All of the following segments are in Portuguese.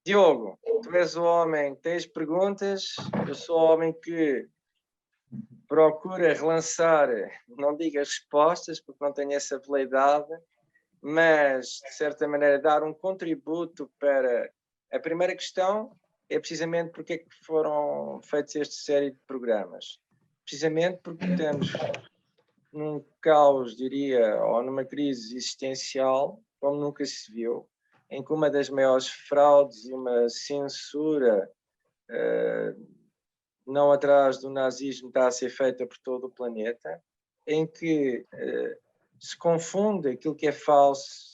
Diogo, tu és o homem que tens perguntas, eu sou o homem que procura relançar, não digo as respostas, porque não tenho essa habilidade, mas, de certa maneira, dar um contributo para a primeira questão é precisamente porque é que foram feitos esta série de programas. Precisamente porque estamos num caos, diria, ou numa crise existencial, como nunca se viu, em que uma das maiores fraudes e uma censura não atrás do nazismo está a ser feita por todo o planeta, em que se confunde aquilo que é falso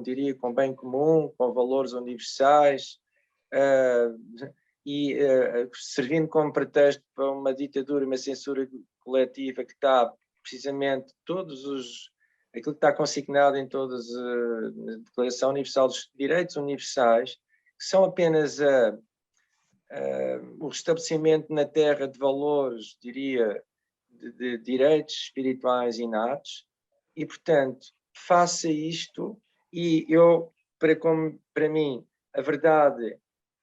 diria, com bem comum, com valores universais, servindo como pretexto para uma ditadura, uma censura coletiva que está precisamente aquilo que está consignado em todas a Declaração Universal dos Direitos Universais, que são apenas o restabelecimento na Terra de valores, diria, de direitos espirituais inatos, e, portanto, faça isto, e para mim, a verdade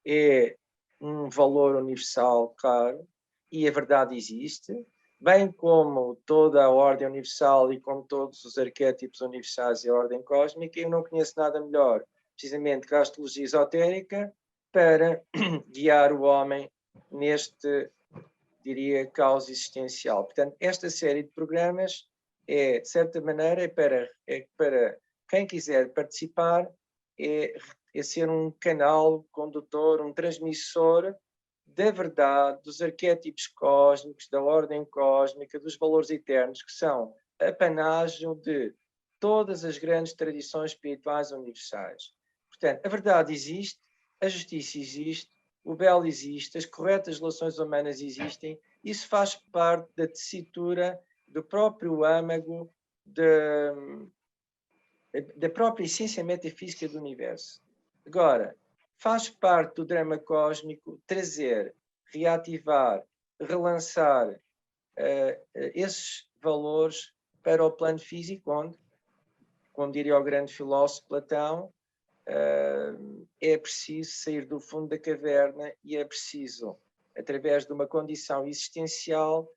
é um valor universal, claro, e a verdade existe, bem como toda a ordem universal e como todos os arquétipos universais e a ordem cósmica. Eu não conheço nada melhor, precisamente, que a astrologia esotérica para guiar o homem neste, diria, caos existencial. Portanto, esta série de programas de certa maneira, é para quem quiser participar, é ser um canal condutor, um transmissor da verdade, dos arquétipos cósmicos, da ordem cósmica, dos valores eternos, que são apanágio de todas as grandes tradições espirituais universais. Portanto, a verdade existe, a justiça existe, o belo existe, as corretas relações humanas existem, isso faz parte da tessitura do próprio âmago da própria essência metafísica do universo. Agora, faz parte do drama cósmico trazer, reativar, relançar esses valores para o plano físico, onde, como diria o grande filósofo Platão, é preciso sair do fundo da caverna e é preciso, através de uma condição existencial,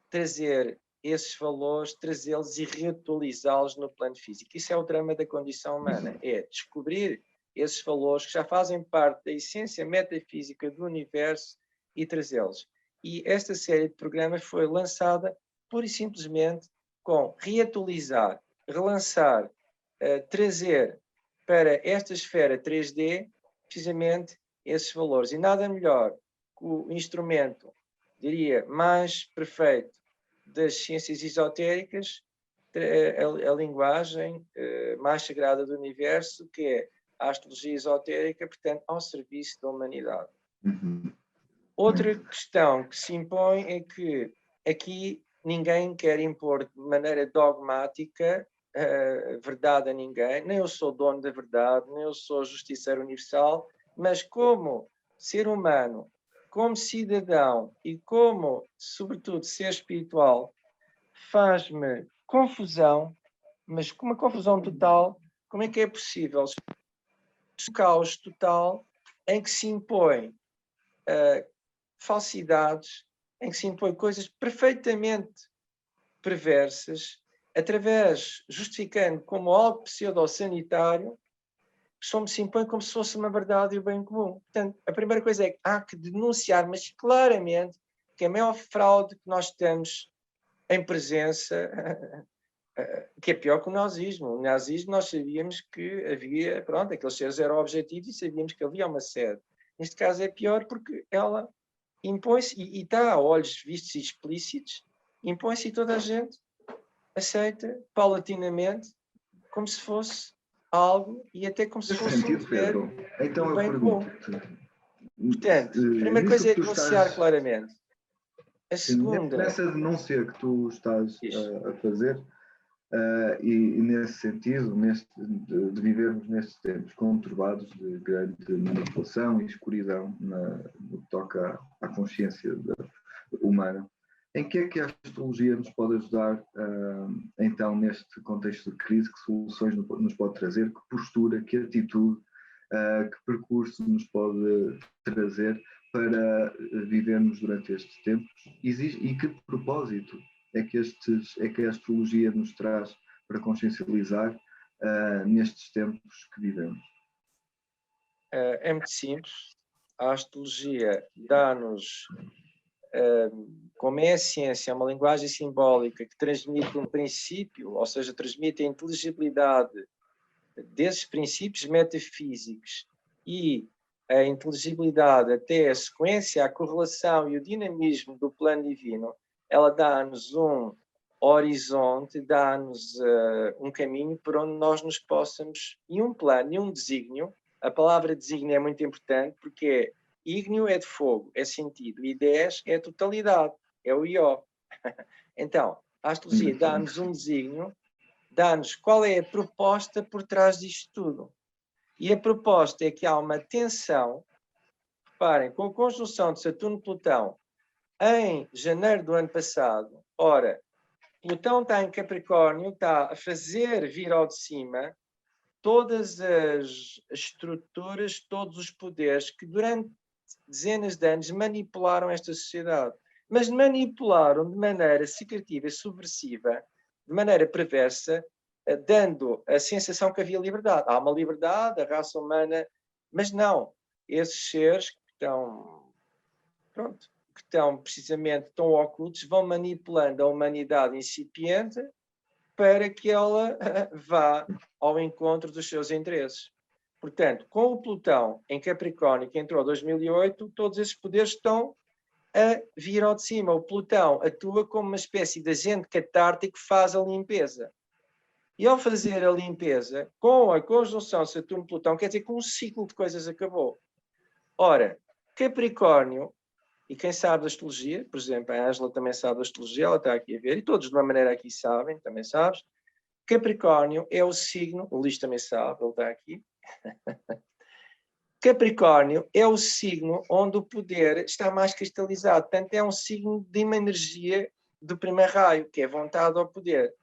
trazer esses valores, trazê-los e reatualizá-los no plano físico. Isso é o drama da condição humana, é descobrir esses valores que já fazem parte da essência metafísica do universo e trazê-los. E esta série de programas foi lançada pura e simplesmente com reatualizar, relançar, trazer para esta esfera 3D precisamente esses valores. E nada melhor que o instrumento, diria, mais perfeito das ciências esotéricas, a linguagem mais sagrada do universo, que é a astrologia esotérica, portanto, ao serviço da humanidade. Outra questão que se impõe é que aqui ninguém quer impor de maneira dogmática verdade a ninguém, nem eu sou dono da verdade, nem eu sou justiceiro universal, mas como ser humano, como cidadão e como, sobretudo, ser espiritual, faz-me confusão, mas com uma confusão total, como é que é possível um caos total em que se impõe falsidades, em que se impõe coisas perfeitamente perversas, justificando como algo pseudo-sanitário, só se impõe como se fosse uma verdade e o bem comum. Portanto, a primeira coisa é que há que denunciar, mas claramente, que a maior fraude que nós temos em presença, que é pior que o nazismo. O nazismo nós sabíamos que havia, pronto, aqueles seres eram objetivos e sabíamos que havia uma sede. Neste caso é pior porque ela impõe-se, e está a olhos vistos e explícitos, impõe-se e toda a gente aceita paulatinamente como se fosse algo e até como se fosse um dever então e bem comum. Portanto, a primeira nisso coisa é que tu denunciar estás, claramente. A segunda... Nessa denúncia que tu estás a fazer, e nesse sentido, de vivermos nestes tempos conturbados de grande manipulação e escuridão no que toca à consciência humana, em que é que a astrologia nos pode ajudar, então, neste contexto de crise? Que soluções nos pode trazer? Que postura, que atitude que percurso nos pode trazer para vivermos durante estes tempos e que propósito é que a astrologia nos traz para consciencializar nestes tempos que vivemos? É muito simples. A astrologia dá-nos, como é a ciência, uma linguagem simbólica que transmite um princípio, ou seja, transmite a inteligibilidade desses princípios metafísicos e a inteligibilidade até a sequência, a correlação e o dinamismo do plano divino. Ela dá-nos um horizonte, dá-nos um caminho por onde nós nos possamos, e um plano, e um desígnio. A palavra desígnio é muito importante porque é ígneo é de fogo, é sentido, e 10 é totalidade, é o ió. Então, a astrologia dá-nos um desígnio, dá-nos qual é a proposta por trás disto tudo. E a proposta é que há uma tensão, reparem, com a conjunção de Saturno-Plutão em janeiro do ano passado. Ora, Plutão está em Capricórnio, está a fazer vir ao de cima todas as estruturas, todos os poderes que durante dezenas de anos manipularam esta sociedade. Mas manipularam de maneira secretiva e subversiva, de maneira perversa, dando a sensação que havia liberdade. Há uma liberdade, a raça humana, mas não. Esses seres que estão precisamente tão ocultos, vão manipulando a humanidade incipiente para que ela vá ao encontro dos seus interesses. Portanto, com o Plutão em Capricórnio, que entrou em 2008, todos esses poderes estão a vir ao de cima. O Plutão atua como uma espécie de agente catártico que faz a limpeza. E ao fazer a limpeza, com a conjunção Saturno-Plutão, quer dizer que um ciclo de coisas acabou. Ora, Capricórnio, e quem sabe da astrologia, por exemplo, a Ângela também sabe da astrologia, ela está aqui a ver, e todos de uma maneira aqui sabem, também sabes, Capricórnio é o signo, o Luís também sabe, ele está aqui. Capricórnio é o signo onde o poder está mais cristalizado. Portanto, é um signo de uma energia do primeiro raio, que é vontade ao poder.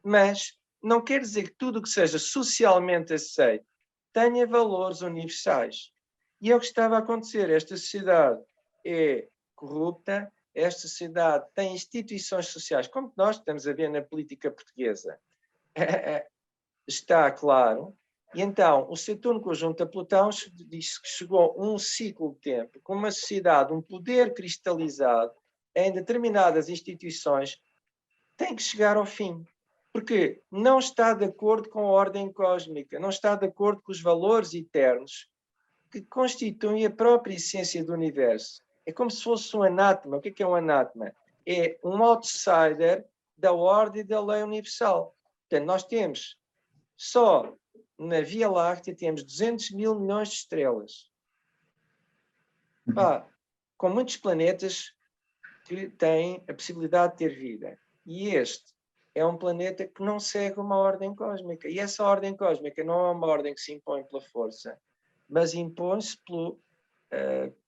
Mas não quer dizer que tudo o que seja socialmente aceito tenha valores universais. E é o que estava a acontecer. Esta sociedade é corrupta, esta sociedade tem instituições sociais, como nós estamos a ver na política portuguesa. Está claro. E então, o Saturno conjunto a Plutão diz que chegou a um ciclo de tempo, com uma sociedade, um poder cristalizado em determinadas instituições, tem que chegar ao fim. Porque não está de acordo com a ordem cósmica, não está de acordo com os valores eternos que constituem a própria essência do universo. É como se fosse um anátema. O que é um anátema? É um outsider da ordem e da lei universal. Portanto, nós temos só na Via Láctea temos 200 mil milhões de estrelas. Com muitos planetas que têm a possibilidade de ter vida. E este é um planeta que não segue uma ordem cósmica. E essa ordem cósmica não é uma ordem que se impõe pela força, mas impõe-se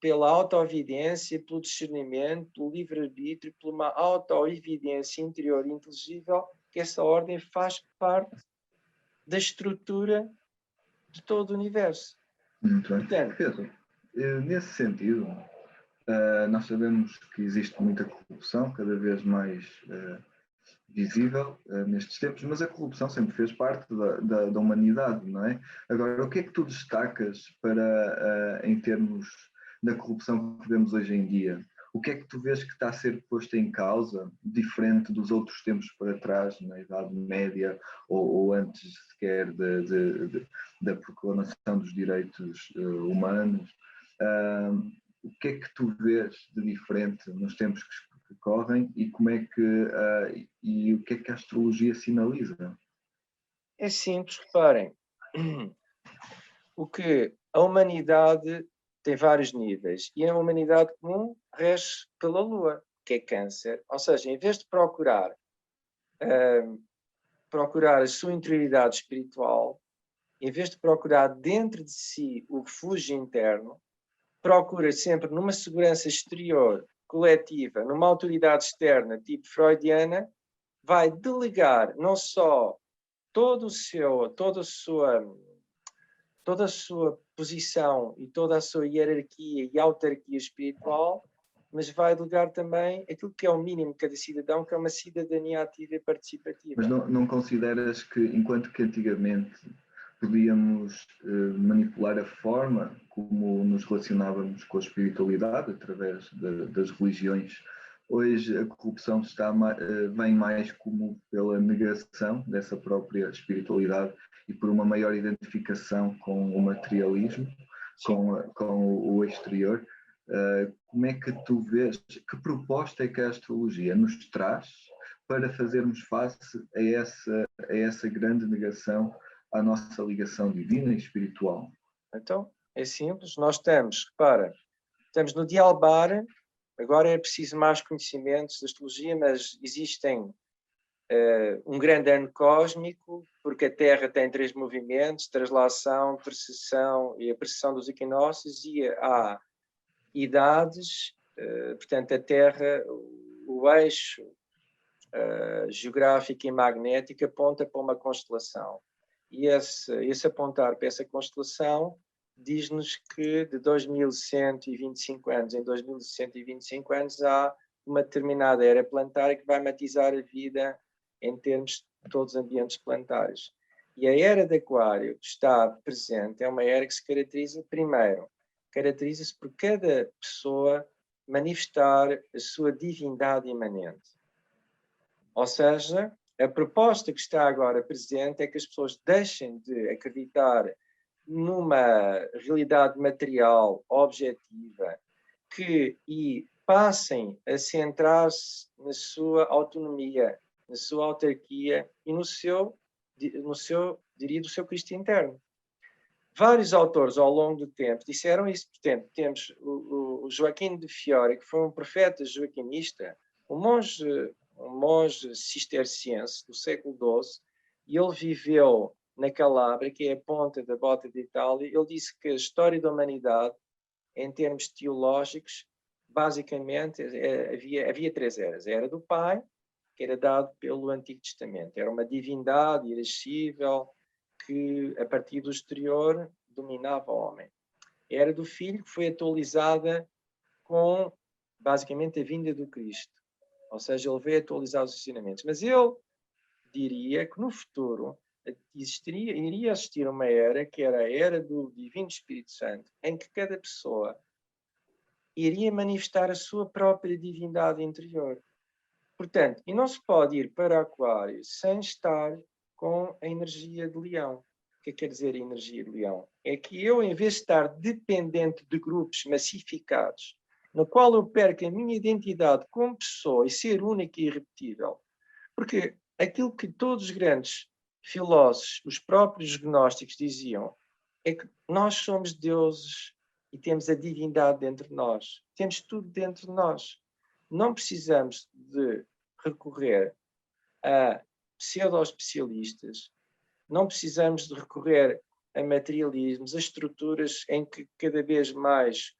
pela autoevidência, pelo discernimento, pelo livre-arbítrio, por uma autoevidência interior inteligível, que essa ordem faz parte da estrutura de todo o universo. Muito bem. Pedro, nesse sentido, nós sabemos que existe muita corrupção, cada vez mais visível nestes tempos, mas a corrupção sempre fez parte da humanidade, não é? Agora, o que é que tu destacas em termos da corrupção que vemos hoje em dia? O que é que tu vês que está a ser posto em causa, diferente dos outros tempos para trás, na Idade Média ou antes sequer da proclamação dos direitos humanos? O que é que tu vês de diferente nos tempos que correm e como é que e o que é que a astrologia sinaliza? É simples, reparem. O que a humanidade tem vários níveis e a humanidade comum rege pela Lua, que é Câncer. Ou seja, em vez de procurar a sua interioridade espiritual, em vez de procurar dentro de si o refúgio interno, procura sempre numa segurança exterior coletiva, numa autoridade externa, tipo freudiana, vai delegar não só toda a sua posição e toda a sua hierarquia e autarquia espiritual, mas vai delegar também aquilo que é o mínimo de cada cidadão, que é uma cidadania ativa e participativa. Mas não consideras que, enquanto que antigamente podíamos manipular a forma como nos relacionávamos com a espiritualidade através das religiões, hoje a corrupção vem mais como pela negação dessa própria espiritualidade e por uma maior identificação com o materialismo, com o exterior. Como é que tu vês, que proposta é que a astrologia nos traz para fazermos face a essa grande negação à nossa ligação divina e espiritual? Então, é simples, nós estamos no Dialbar, agora é preciso mais conhecimentos de astrologia, mas existem um grande ano cósmico, porque a Terra tem 3 movimentos, translação, precessão e a precessão dos equinócios, e há idades, portanto a Terra, o eixo geográfico e magnético aponta para uma constelação. E esse apontar para essa constelação diz-nos que de 2125 anos em 2125 anos há uma determinada era planetária que vai matizar a vida em termos de todos os ambientes planetários. E a era de Aquário que está presente é uma era que se caracteriza-se por cada pessoa manifestar a sua divindade imanente. Ou seja, a proposta que está agora presente é que as pessoas deixem de acreditar numa realidade material objetiva e passem a centrar-se na sua autonomia, na sua autarquia e no seu Cristo interno. Vários autores ao longo do tempo disseram isso. Portanto, temos o Joaquim de Fiore, que foi um profeta joaquinista, um monge cisterciense do século XII, e ele viveu na Calábria, que é a ponta da bota de Itália. Ele disse que a história da humanidade, em termos teológicos, basicamente havia 3 eras. A era do Pai, que era dado pelo Antigo Testamento. Era uma divindade irascível que, a partir do exterior, dominava o homem. A era do Filho, que foi atualizada com, basicamente, a vinda do Cristo. Ou seja, ele veio atualizar os ensinamentos. Mas ele diria que no futuro iria existir uma era, que era a era do Divino Espírito Santo, em que cada pessoa iria manifestar a sua própria divindade interior. Portanto, e não se pode ir para Aquário sem estar com a energia de Leão. O que quer dizer a energia de Leão? É que eu, em vez de estar dependente de grupos massificados, no qual eu perco a minha identidade como pessoa e ser única e irrepetível, porque aquilo que todos os grandes filósofos, os próprios gnósticos diziam, é que nós somos deuses e temos a divindade dentro de nós. Temos tudo dentro de nós. Não precisamos de recorrer a pseudo-especialistas, não precisamos de recorrer a materialismos, a estruturas em que cada vez mais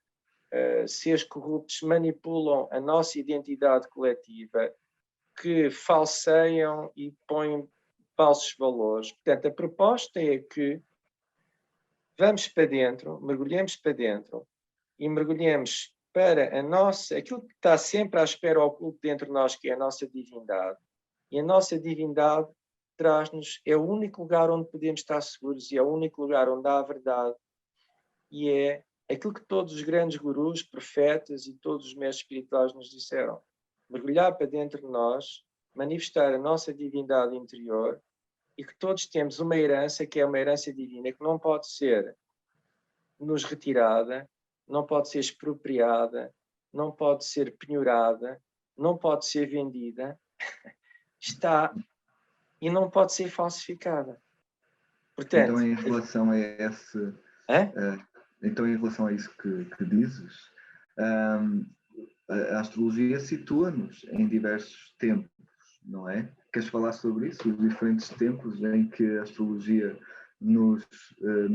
seres corruptos manipulam a nossa identidade coletiva, que falseiam e põem falsos valores. Portanto, a proposta é que vamos para dentro, mergulhemos para dentro e mergulhemos para aquilo que está sempre à espera oculto dentro de nós, que é a nossa divindade. E a nossa divindade traz-nos, é o único lugar onde podemos estar seguros e é o único lugar onde há a verdade. E é aquilo que todos os grandes gurus, profetas e todos os mestres espirituais nos disseram. Mergulhar para dentro de nós, manifestar a nossa divindade interior e que todos temos uma herança que é uma herança divina, que não pode ser nos retirada, não pode ser expropriada, não pode ser penhorada, não pode ser vendida, está e não pode ser falsificada. Portanto, então, em relação a em relação a isso que dizes, a astrologia situa-nos em diversos tempos, não é? Queres falar sobre isso? Os diferentes tempos em que a astrologia nos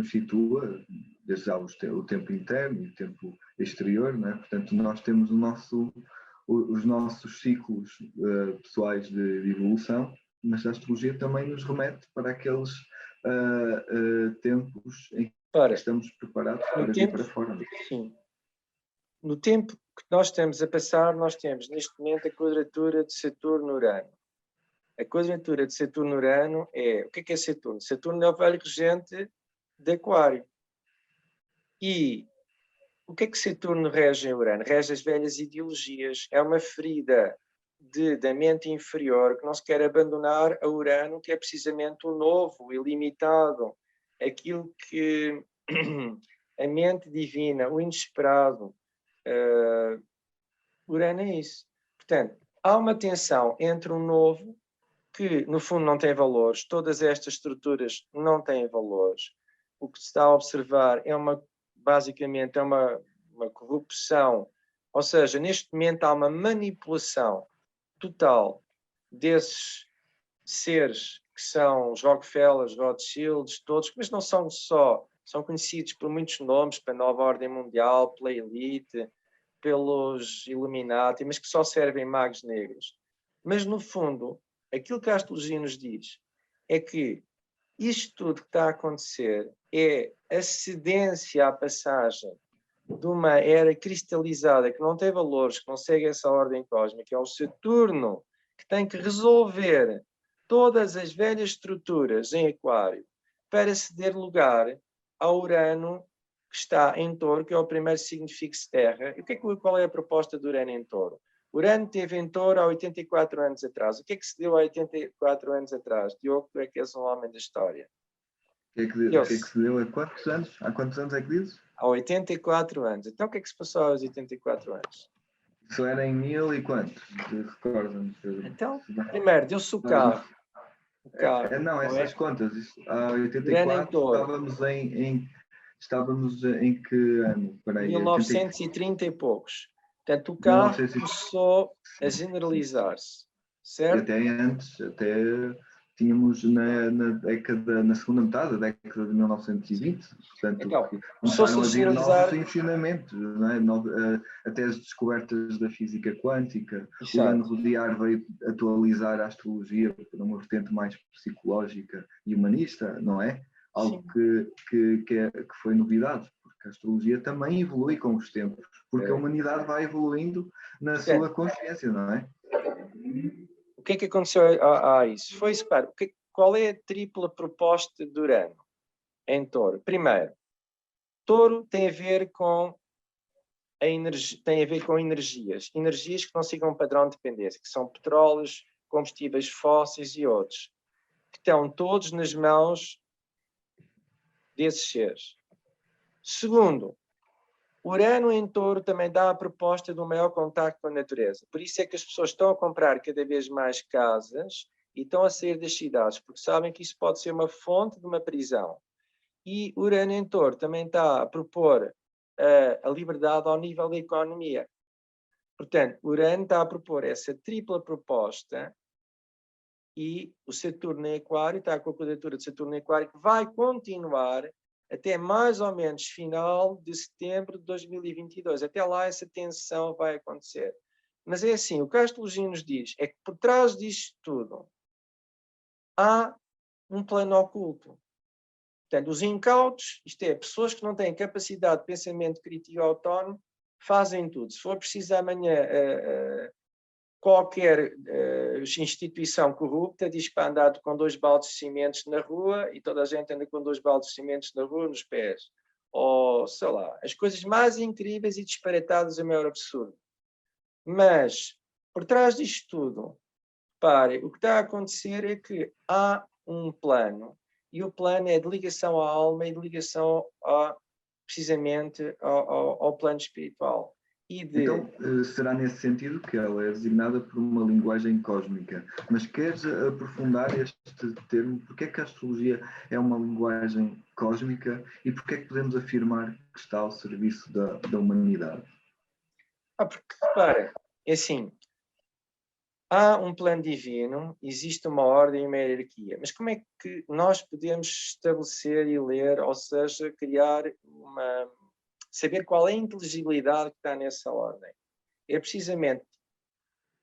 situa, desde já o tempo interno e o tempo exterior, não é? Portanto, nós temos os nossos ciclos pessoais de evolução, mas a astrologia também nos remete para aqueles tempos em Para, estamos preparados para no vir tempo, para fora. sim. No tempo que nós estamos a passar, nós temos neste momento a quadratura de Saturno-Urano. A quadratura de Saturno-Urano é... O que é Saturno? Saturno é o velho regente de Aquário. E o que é que Saturno rege em Urano? Rege as velhas ideologias. É uma ferida da mente inferior que não se quer abandonar a Urano, que é precisamente o novo, o ilimitado, aquilo que a mente divina, o inesperado. Urano é isso. Portanto, há uma tensão entre um novo que, no fundo, não tem valores. Todas estas estruturas não têm valores. O que se está a observar é basicamente, é uma corrupção. Ou seja, neste momento há uma manipulação total desses seres que são os Rockefellers, Rothschilds, todos, mas não são só, são conhecidos por muitos nomes, pela nova ordem mundial, pela elite, pelos Illuminati, mas que só servem magos negros. Mas, no fundo, aquilo que a astrologia nos diz é que isto tudo que está a acontecer é a cedência à passagem de uma era cristalizada que não tem valores, que não segue essa ordem cósmica, é o Saturno, que tem que resolver todas as velhas estruturas em Aquário para ceder lugar ao Urano, que está em Touro, que é o primeiro signo fixo Terra. E qual é a proposta do Urano em Touro? Urano esteve em Touro há 84 anos atrás. O que é que se deu há 84 anos atrás? Diogo, tu é que és um homem da história. O que é que se deu há quantos anos? Há quantos anos é que dizes? Há 84 anos. Então o que é que se passou aos 84 anos? Isso era em 1000 e quantos? Recorda-me. Então, primeiro, deu-se o carro. Não, essas contas. Há 84 estávamos em que ano? Peraí, 1930 e poucos. Portanto, o carro 1900 começou a generalizar-se, e certo? até antes, até tínhamos na segunda metade da década de 1920, portanto, Então, começaram começou-se a a vir generalizar. novos ensinamentos, não é? Até as descobertas da física quântica. O Urano Rodiar veio atualizar a astrologia para uma vertente mais psicológica e humanista, não é? Algo que foi novidade, porque a astrologia também evolui com os tempos, porque a humanidade vai evoluindo na sua consciência, não é? O que é que aconteceu a isso? Foi isso, qual é a tripla proposta de Urano em Touro? Primeiro, Touro tem a ver com energias que não sigam um padrão de dependência, que são petróleos, combustíveis fósseis e outros, que estão todos nas mãos desses seres. Segundo, Urano em Touro também dá a proposta de um maior contacto com a natureza. Por isso é que as pessoas estão a comprar cada vez mais casas e estão a sair das cidades, porque sabem que isso pode ser uma fonte de uma prisão. E Urano em Touro também está a propor a liberdade ao nível da economia. Portanto, Urano está a propor essa tripla proposta e o Saturno em Aquário, está com a quadratura de Saturno em Aquário, que vai continuar até mais ou menos final de setembro de 2022. Até lá essa tensão vai acontecer. Mas é assim, o que a astrologia nos diz é que por trás disto tudo há um plano oculto. Portanto, os incautos, isto é, pessoas que não têm capacidade de pensamento crítico autónomo, fazem tudo. Se for preciso amanhã qualquer instituição corrupta diz que vai andar com 2 baldes de cimentos na rua e toda a gente anda com 2 baldes de cimentos na rua nos pés. Ou, sei lá, as coisas mais incríveis e disparatadas é o maior absurdo. Mas, por trás disto tudo, pare, o que está a acontecer é que há um plano e o plano é de ligação à alma e de ligação precisamente ao plano espiritual. Então, será nesse sentido que ela é designada por uma linguagem cósmica. Mas queres aprofundar este termo? Porquê é que a astrologia é uma linguagem cósmica e porquê é que podemos afirmar que está ao serviço da humanidade? Porque, repara, é assim, há um plano divino, existe uma ordem e uma hierarquia, mas como é que nós podemos estabelecer e ler, ou seja, criar saber qual é a inteligibilidade que está nessa ordem? É precisamente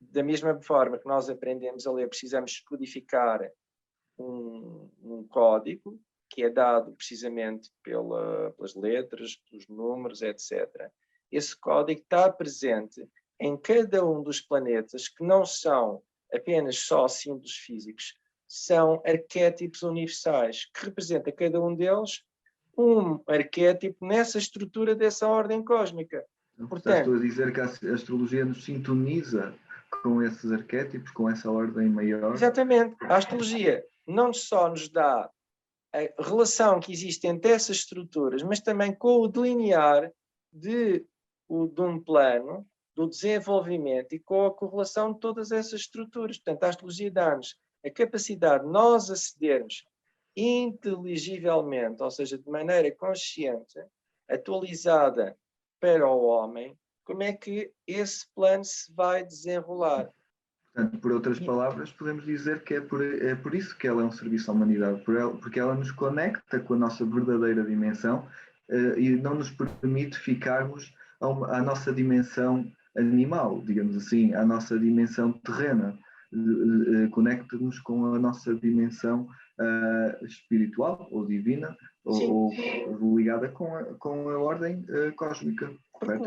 da mesma forma que nós aprendemos a ler, precisamos codificar um código, que é dado precisamente pelas letras, dos números, etc. Esse código está presente em cada um dos planetas, que não são apenas só símbolos físicos, são arquétipos universais, que representa cada um deles um arquétipo nessa estrutura dessa ordem cósmica. Estás tu a dizer que a astrologia nos sintoniza com esses arquétipos, com essa ordem maior? Exatamente. A astrologia não só nos dá a relação que existe entre essas estruturas, mas também com o delinear de um plano, do desenvolvimento e com a correlação de todas essas estruturas. Portanto, a astrologia dá-nos a capacidade de nós acedermos inteligivelmente, ou seja, de maneira consciente, atualizada para o homem, como é que esse plano se vai desenrolar. Portanto, por outras palavras, podemos dizer que é por isso que ela é um serviço à humanidade, porque ela nos conecta com a nossa verdadeira dimensão e não nos permite ficarmos à nossa dimensão animal, digamos assim, à nossa dimensão terrena. Conecta-nos com a nossa dimensão espiritual ou divina ou ligada com a ordem cósmica. Porque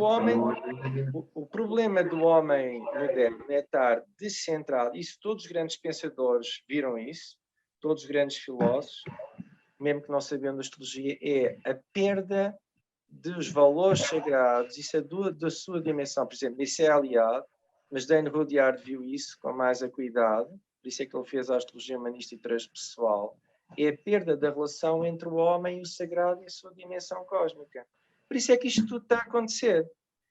o problema do homem moderno é estar descentrado. Isso todos os grandes pensadores viram isso, todos os grandes filósofos, mesmo que não sabendo da astrologia, é a perda dos valores sagrados, isso é da sua dimensão. Por exemplo, isso é aliado, mas Dane Rudyard viu isso com mais acuidado, por isso é que ele fez a astrologia humanista e transpessoal. É a perda da relação entre o homem e o sagrado e a sua dimensão cósmica. Por isso é que isto tudo está a acontecer.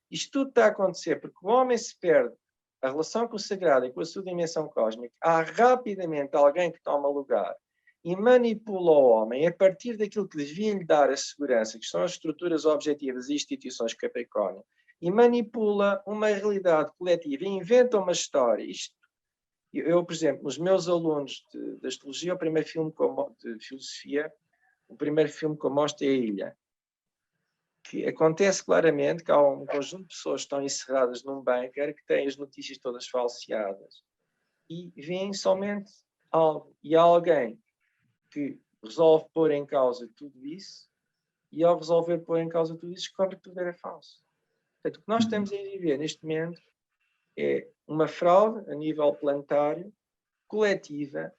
Isto tudo está a acontecer porque o homem se perde a relação com o sagrado e com a sua dimensão cósmica. Há rapidamente alguém que toma lugar e manipula o homem a partir daquilo que devia lhe dar a segurança, que são as estruturas objetivas e instituições Capricórnio, e manipula uma realidade coletiva e inventa uma história. Eu, por exemplo, nos meus alunos de astrologia, o primeiro filme de filosofia, o primeiro filme que eu mostro é a Ilha. Que acontece claramente que há um conjunto de pessoas que estão encerradas num bunker, que têm as notícias todas falseadas, e veem somente algo. E há alguém que resolve pôr em causa tudo isso, e ao resolver pôr em causa tudo isso, descobre que tudo era falso. Portanto, o que nós estamos a viver neste momento é uma fraude a nível planetário, coletiva,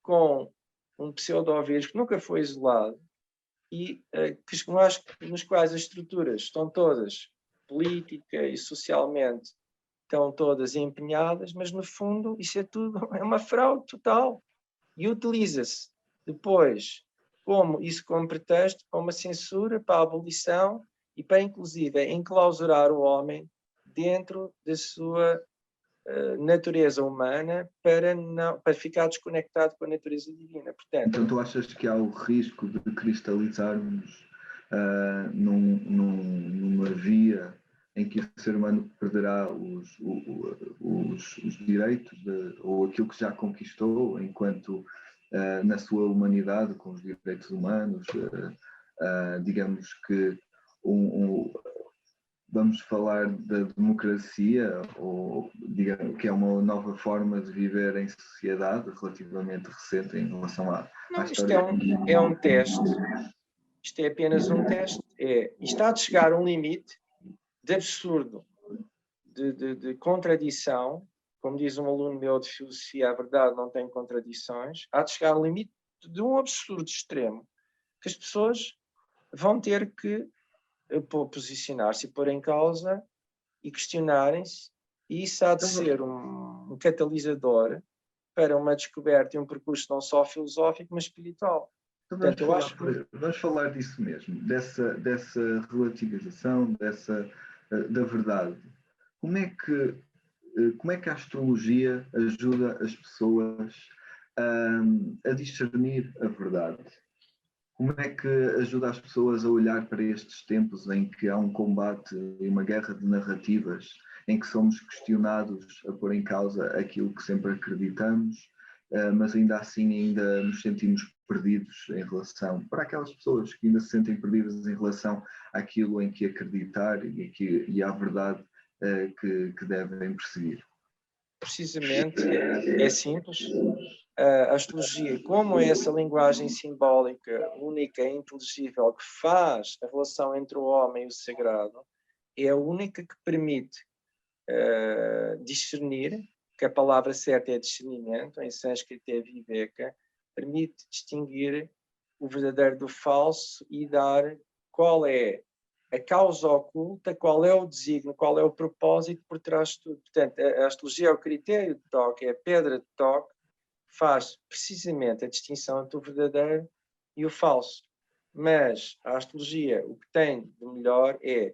com um pseudo-vírus que nunca foi isolado e nos quais as estruturas estão todas, política e socialmente, estão todas empenhadas, mas no fundo isso é tudo, é uma fraude total. E utiliza-se depois isso como pretexto para uma censura, para a abolição e para inclusive enclausurar o homem dentro da sua natureza humana para ficar desconectado com a natureza divina. Portanto, então tu achas que há o risco de cristalizarmos numa via em que o ser humano perderá os direitos ou aquilo que já conquistou enquanto na sua humanidade com os direitos humanos, digamos que vamos falar da democracia, ou digamos que é uma nova forma de viver em sociedade relativamente recente em relação à história. Isto é um teste. Isto é apenas um teste. Está a chegar a um limite de absurdo, de contradição. Como diz um aluno meu de filosofia, a verdade não tem contradições. Há de chegar a um limite de um absurdo extremo, que as pessoas vão ter que posicionar-se e pôr em causa e questionarem-se, e isso há de ser um catalisador para uma descoberta e um percurso não só filosófico, mas espiritual. Então vamos falar disso mesmo, dessa relativização, da verdade. Como é que a astrologia ajuda as pessoas a discernir a verdade? Como é que ajuda as pessoas a olhar para estes tempos em que há um combate e uma guerra de narrativas, em que somos questionados a pôr em causa aquilo que sempre acreditamos, mas ainda assim ainda nos sentimos perdidos em relação, para aquelas pessoas que ainda se sentem perdidas em relação àquilo em que acreditar e à verdade que devem perseguir? Precisamente, é simples. a astrologia, como é essa linguagem simbólica, única e inteligível, que faz a relação entre o homem e o sagrado, é a única que permite discernir, que a palavra certa é discernimento, em sânscrito é viveka, permite distinguir o verdadeiro do falso e dar qual é a causa oculta, qual é o desígnio, qual é o propósito por trás de tudo. Portanto, a astrologia é o critério de toque, é a pedra de toque, faz precisamente a distinção entre o verdadeiro e o falso. Mas a astrologia, o que tem de melhor é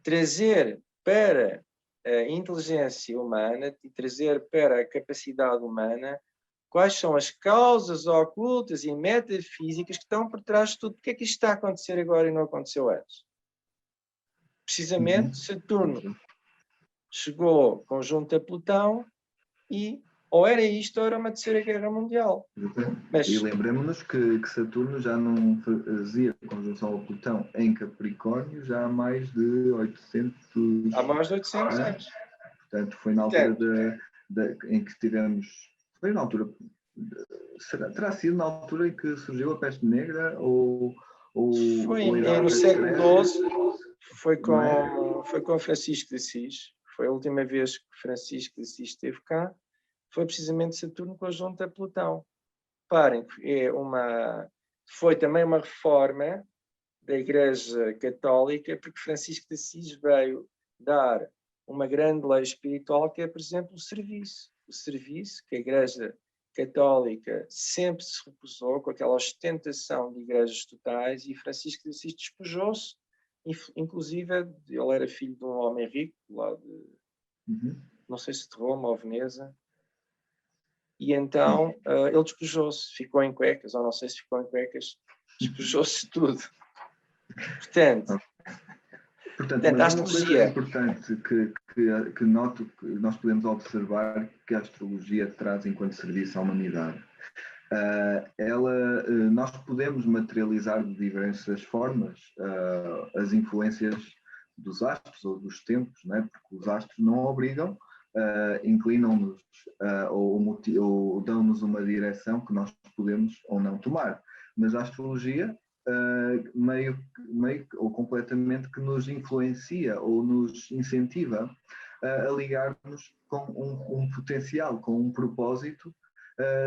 trazer para a inteligência humana e trazer para a capacidade humana quais são as causas ocultas e metafísicas que estão por trás de tudo. Porque é que isto está a acontecer agora e não aconteceu antes? Precisamente, Saturno chegou conjunto a Plutão e ou era isto ou era uma terceira guerra mundial. Mas, e lembremos-nos que Saturno já não fazia conjunção ao Plutão em Capricórnio já há mais de 800 há mais de 800 anos. Portanto, foi na altura em que tivemos... Foi na altura... Terá sido na altura em que surgiu a peste negra ou foi no século XII, foi com Francisco de Assis, foi a última vez que Francisco de Assis esteve cá, foi precisamente Saturno conjunto a Plutão. Reparem, foi também uma reforma da Igreja Católica, porque Francisco de Assis veio dar uma grande lei espiritual, que é, por exemplo, o serviço. O serviço que a Igreja Católica sempre se recusou, com aquela ostentação de igrejas totais, e Francisco de Assis despojou-se, inclusive ele era filho de um homem rico, lá de, não sei se de Roma ou Veneza, e então ele despojou-se, ficou em cuecas, ou não sei se ficou em cuecas, despojou-se de tudo. Portanto, a astrologia... É importante que noto que nós podemos observar que a astrologia traz enquanto serviço à humanidade. Nós podemos materializar de diversas formas as influências dos astros ou dos tempos, não é? Porque os astros não obrigam, inclinam-nos ou dão-nos uma direção que nós podemos ou não tomar. Mas a astrologia meio ou completamente que nos influencia ou nos incentiva a ligar-nos com um potencial, com um propósito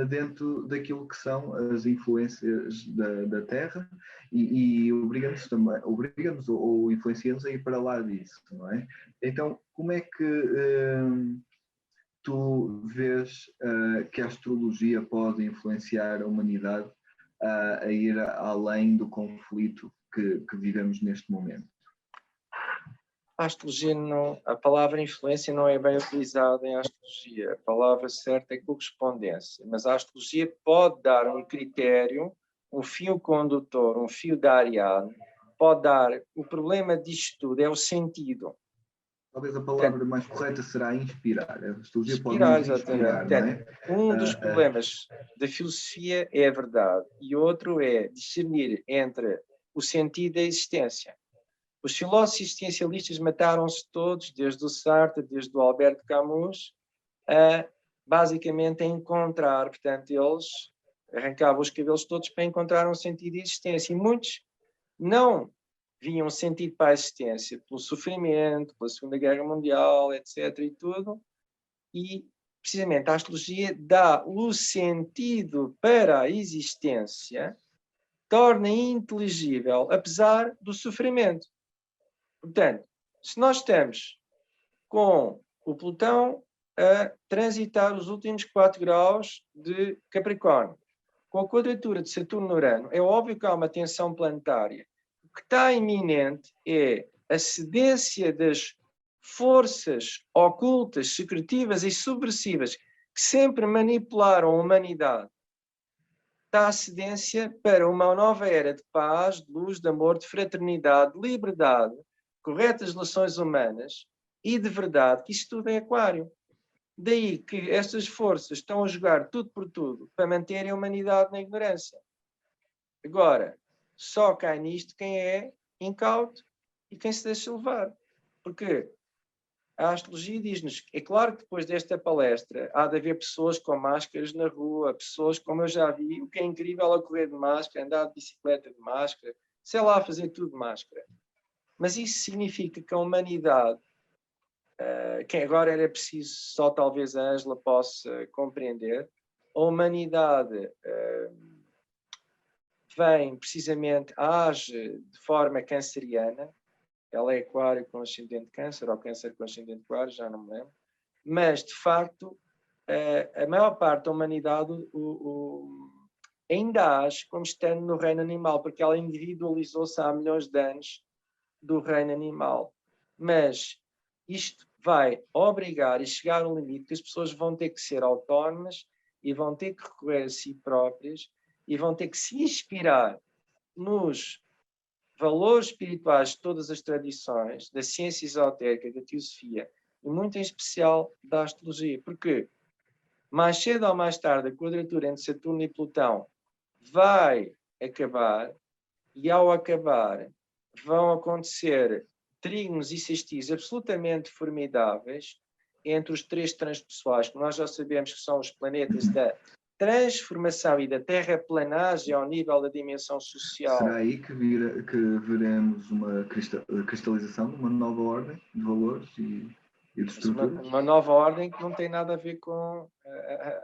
dentro daquilo que são as influências da Terra e obriga-nos ou influencia-nos a ir para lá disso, não é? Então, como é que tu vês que a astrologia pode influenciar a humanidade a ir além do conflito que vivemos neste momento? A astrologia a palavra influência não é bem utilizada em astrologia. A palavra certa é correspondência. Mas a astrologia pode dar um critério, um fio condutor, um fio da Ariadne, pode dar... O problema disto tudo é o sentido. Talvez a palavra mais correta será inspirar. A astrologia inspirar, pode nos inspirar, não é? Um dos problemas da filosofia é a verdade e outro é discernir entre o sentido e a existência. Os filósofos existencialistas mataram-se todos, desde o Sartre, desde o Alberto Camus, basicamente a encontrar, portanto, eles arrancavam os cabelos todos para encontrar um sentido de existência. E muitos não viam sentido para a existência, pelo sofrimento, pela Segunda Guerra Mundial, etc. e tudo. E, precisamente, a astrologia dá o sentido para a existência, torna inteligível, apesar do sofrimento. Portanto, se nós estamos com o Plutão a transitar os últimos 4 graus de Capricórnio, com a quadratura de Saturno-Urano, é óbvio que há uma tensão planetária. O que está iminente é a cedência das forças ocultas, secretivas e subversivas que sempre manipularam a humanidade. Está a cedência para uma nova era de paz, de luz, de amor, de fraternidade, de liberdade, corretas relações humanas e de verdade, que isto tudo é aquário. Daí que estas forças estão a jogar tudo por tudo para manterem a humanidade na ignorância. Agora, só cai nisto quem é incauto e quem se deixa levar. Porque A astrologia diz-nos, é claro que depois desta palestra há de haver pessoas com máscaras na rua, pessoas, como eu já vi, o que é incrível, a correr de máscara, andar de bicicleta de máscara, sei lá, fazer tudo de máscara. Mas isso significa que a humanidade, que agora era preciso, só talvez a Ângela possa compreender, a humanidade vem precisamente, age de forma canceriana. Ela é aquário com ascendente câncer, ou câncer com ascendente aquário, já não me lembro. Mas, de facto, a maior parte da humanidade ainda age como estando no reino animal, porque ela individualizou-se há milhões de anos do reino animal. Mas isto vai obrigar e chegar a um limite que as pessoas vão ter que ser autónomas e vão ter que recorrer a si próprias e vão ter que se inspirar nos valores espirituais de todas as tradições, da ciência esotérica, da teosofia, e muito em especial da astrologia. Porque mais cedo ou mais tarde a quadratura entre Saturno e Plutão vai acabar, e ao acabar vão acontecer trígonos e sextis absolutamente formidáveis entre os três transpessoais, que nós já sabemos que são os planetas da transformação e da terraplanagem ao nível da dimensão social. Será aí que veremos uma cristalização de uma nova ordem de valores e de estruturas? Uma nova ordem que não tem nada a ver com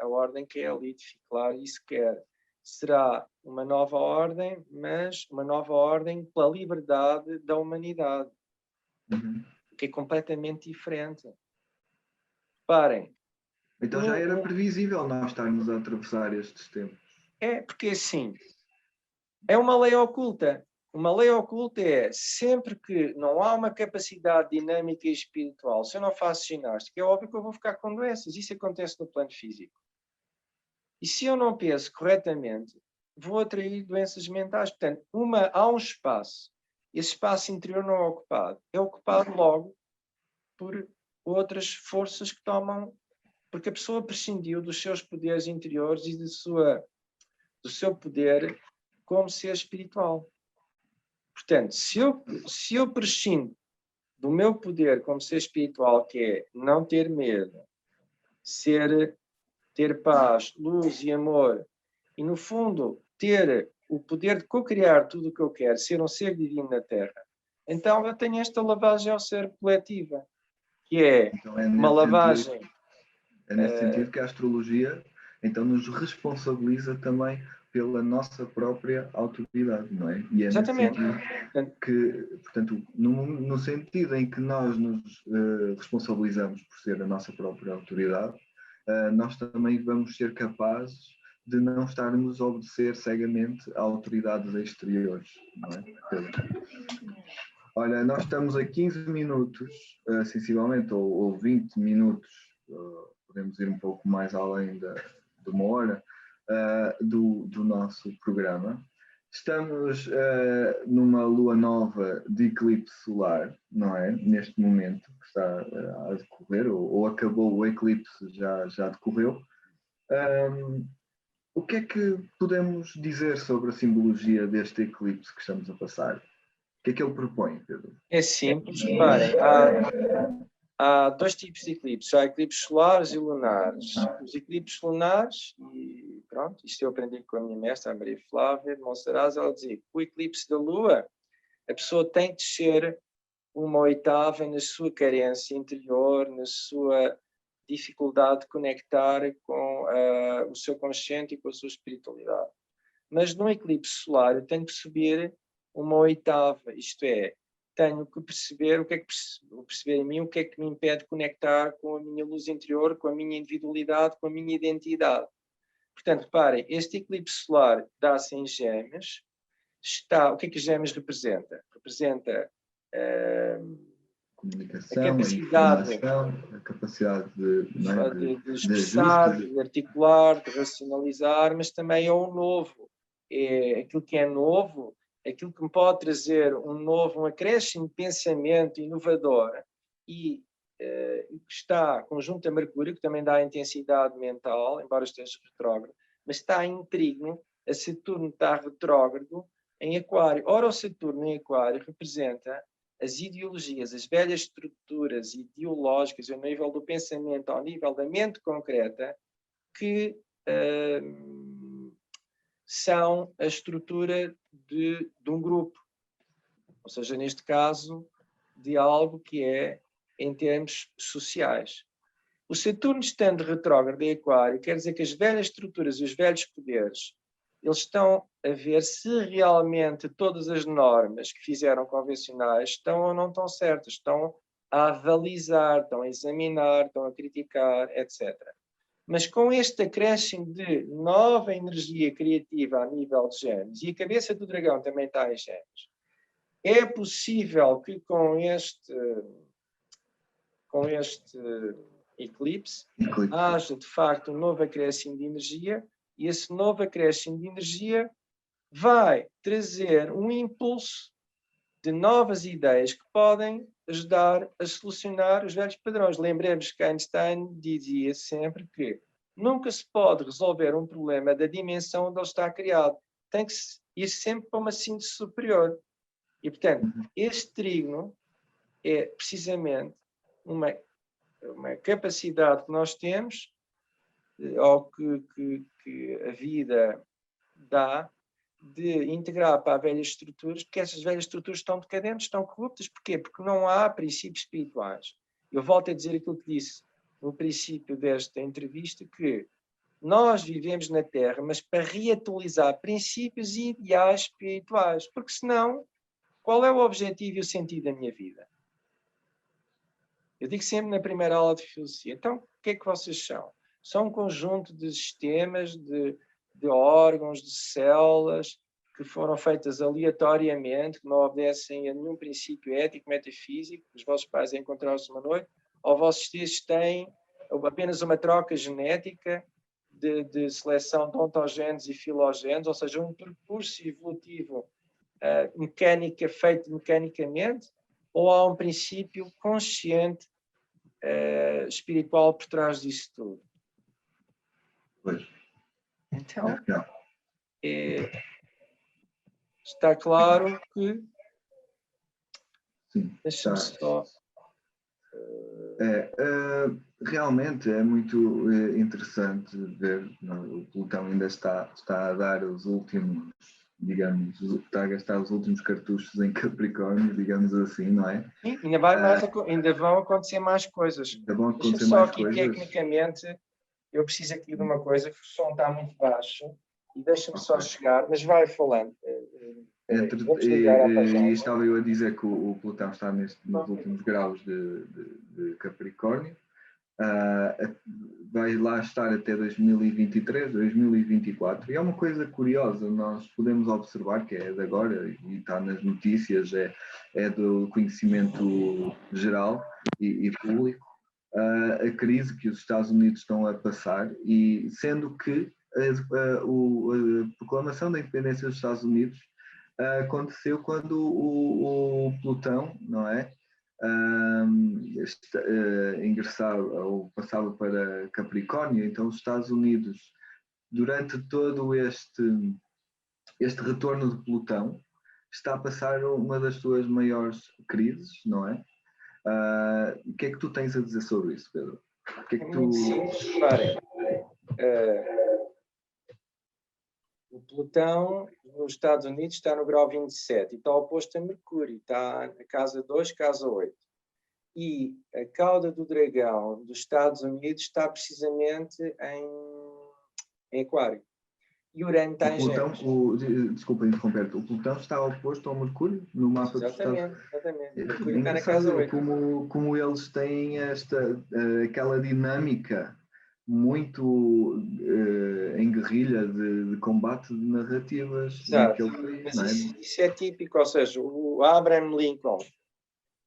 a ordem que é a elite, claro, isso quer. Será uma nova ordem, mas uma nova ordem pela liberdade da humanidade, que é completamente diferente. Reparem. Então já era previsível nós estarmos a atravessar estes tempos. É, porque assim, é uma lei oculta. Uma lei oculta é sempre que não há uma capacidade dinâmica e espiritual, se eu não faço ginástica, é óbvio que eu vou ficar com doenças. Isso acontece no plano físico. E se eu não penso corretamente, vou atrair doenças mentais. Portanto, há um espaço. Esse espaço interior não é ocupado. É ocupado logo por outras forças que tomam... Porque a pessoa prescindiu dos seus poderes interiores e do seu poder como ser espiritual. Portanto, se eu prescindo do meu poder como ser espiritual, que é não ter medo, ter paz, luz e amor, e no fundo ter o poder de co-criar tudo o que eu quero, ser um ser divino na Terra, então eu tenho esta lavagem ao ser coletiva, que é então uma lavagem... É nesse sentido que a astrologia então nos responsabiliza também pela nossa própria autoridade, não é? E é Exatamente. nesse sentido que, portanto, no sentido em que nós nos responsabilizamos por ser a nossa própria autoridade, nós também vamos ser capazes de não estarmos a obedecer cegamente a autoridades exteriores, não é? Olha, nós estamos a 15 minutos, sensivelmente, ou 20 minutos, podemos ir um pouco mais além de uma hora, do nosso programa. Estamos numa lua nova de eclipse solar, não é? Neste momento que está a decorrer, ou acabou o eclipse, já decorreu. O que é que podemos dizer sobre a simbologia deste eclipse que estamos a passar? O que é que ele propõe, Pedro? É simples, reparem, há dois tipos de eclipses, há eclipses solares e lunares. Os eclipses lunares, e pronto, isto eu aprendi com a minha mestra, a Maria Flávia de Monsaraz, ela dizia que o eclipse da Lua, a pessoa tem de descer uma oitava na sua carência interior, na sua dificuldade de conectar com o seu consciente e com a sua espiritualidade. Mas no eclipse solar eu tenho que subir uma oitava, isto é, tenho que perceber perceber em mim o que é que me impede de conectar com a minha luz interior, com a minha individualidade, com a minha identidade. Portanto, reparem, este eclipse solar dá-se em Gêmeos. O que é que Gêmeos representa? Representa comunicação, a capacidade de expressar, de articular, de racionalizar, mas também é o novo. É aquilo que é novo, aquilo que me pode trazer um acréscimo de pensamento inovador e que está conjunto a Mercúrio, que também dá a intensidade mental, embora esteja retrógrado, mas está em trígono, a Saturno está retrógrado em Aquário. Ora, o Saturno em Aquário representa as ideologias, as velhas estruturas ideológicas, ao nível do pensamento, ao nível da mente concreta, que são a estrutura de um grupo. Ou seja, neste caso, de algo que é em termos sociais. O Saturno estando retrógrado em Aquário, quer dizer que as velhas estruturas e os velhos poderes, eles estão a ver se realmente todas as normas que fizeram convencionais estão ou não estão certas, estão a avalizar, estão a examinar, estão a criticar, etc. Mas com este acréscimo de nova energia criativa a nível de Gêmeos, e a cabeça do dragão também está em Gêmeos, é possível que com este eclipse haja de facto um novo acréscimo de energia, e esse novo acréscimo de energia vai trazer um impulso de novas ideias que podem ajudar a solucionar os velhos padrões. Lembremos que Einstein dizia sempre que nunca se pode resolver um problema da dimensão onde ele está criado. Tem que ir sempre para uma síntese superior. E, portanto, este trígono é precisamente uma capacidade que nós temos, ou que a vida dá, de integrar para velhas estruturas, porque essas velhas estruturas estão decadentes, estão corruptas. Porquê? Porque não há princípios espirituais. Eu volto a dizer aquilo que disse no princípio desta entrevista, que nós vivemos na Terra, mas para reatualizar princípios e ideais espirituais, porque senão, qual é o objetivo e o sentido da minha vida? Eu digo sempre na primeira aula de filosofia, então, o que é que vocês são? São um conjunto de sistemas, de órgãos, de células, que foram feitas aleatoriamente, que não obedecem a nenhum princípio ético, metafísico, os vossos pais encontraram-se uma noite, ou vossos filhos têm apenas uma troca genética de seleção de ontogenes e filogenes, ou seja, um percurso evolutivo feito mecanicamente, ou há um princípio consciente espiritual por trás disso tudo? Pois. Então, está claro que... Sim, deixa-me só... realmente é muito interessante ver, o Plutão ainda está a dar os últimos, digamos, está a gastar os últimos cartuchos em Capricórnio, digamos assim, não é? Sim, ainda vão acontecer mais coisas. Ainda vão acontecer Deixa-me só mais aqui, coisas. tecnicamente, eu preciso aqui de uma coisa, que o som está muito baixo, e deixa-me só chegar, mas vai falando. E estava eu a dizer que o Plutão está nos últimos graus de Capricórnio. Vai lá estar até 2023, 2024. E é uma coisa curiosa, nós podemos observar, que é de agora, e está nas notícias, é do conhecimento geral e público, a crise que os Estados Unidos estão a passar, e sendo que a proclamação da independência dos Estados Unidos aconteceu quando o Plutão, não é? Ingressava ou passava para Capricórnio. Então os Estados Unidos, durante todo este retorno de Plutão, está a passar uma das suas maiores crises, não é? O que é que tu tens a dizer sobre isso, Pedro? O que é que tu... Muito simples, reparem. O Plutão, nos Estados Unidos, está no grau 27 e está oposto a Mercúrio, está na casa 2, casa 8. E a cauda do dragão dos Estados Unidos está precisamente em Aquário. E Urano está em Gêmeos. Desculpa interromper-te, o Plutão está oposto ao Mercúrio no mapa dos Estados Unidos? Exatamente. Mercúrio está na casa 8. Como eles têm aquela dinâmica muito em guerrilha de combate de narrativas naquele país. Mas não é? isso é típico, ou seja, o Abraham Lincoln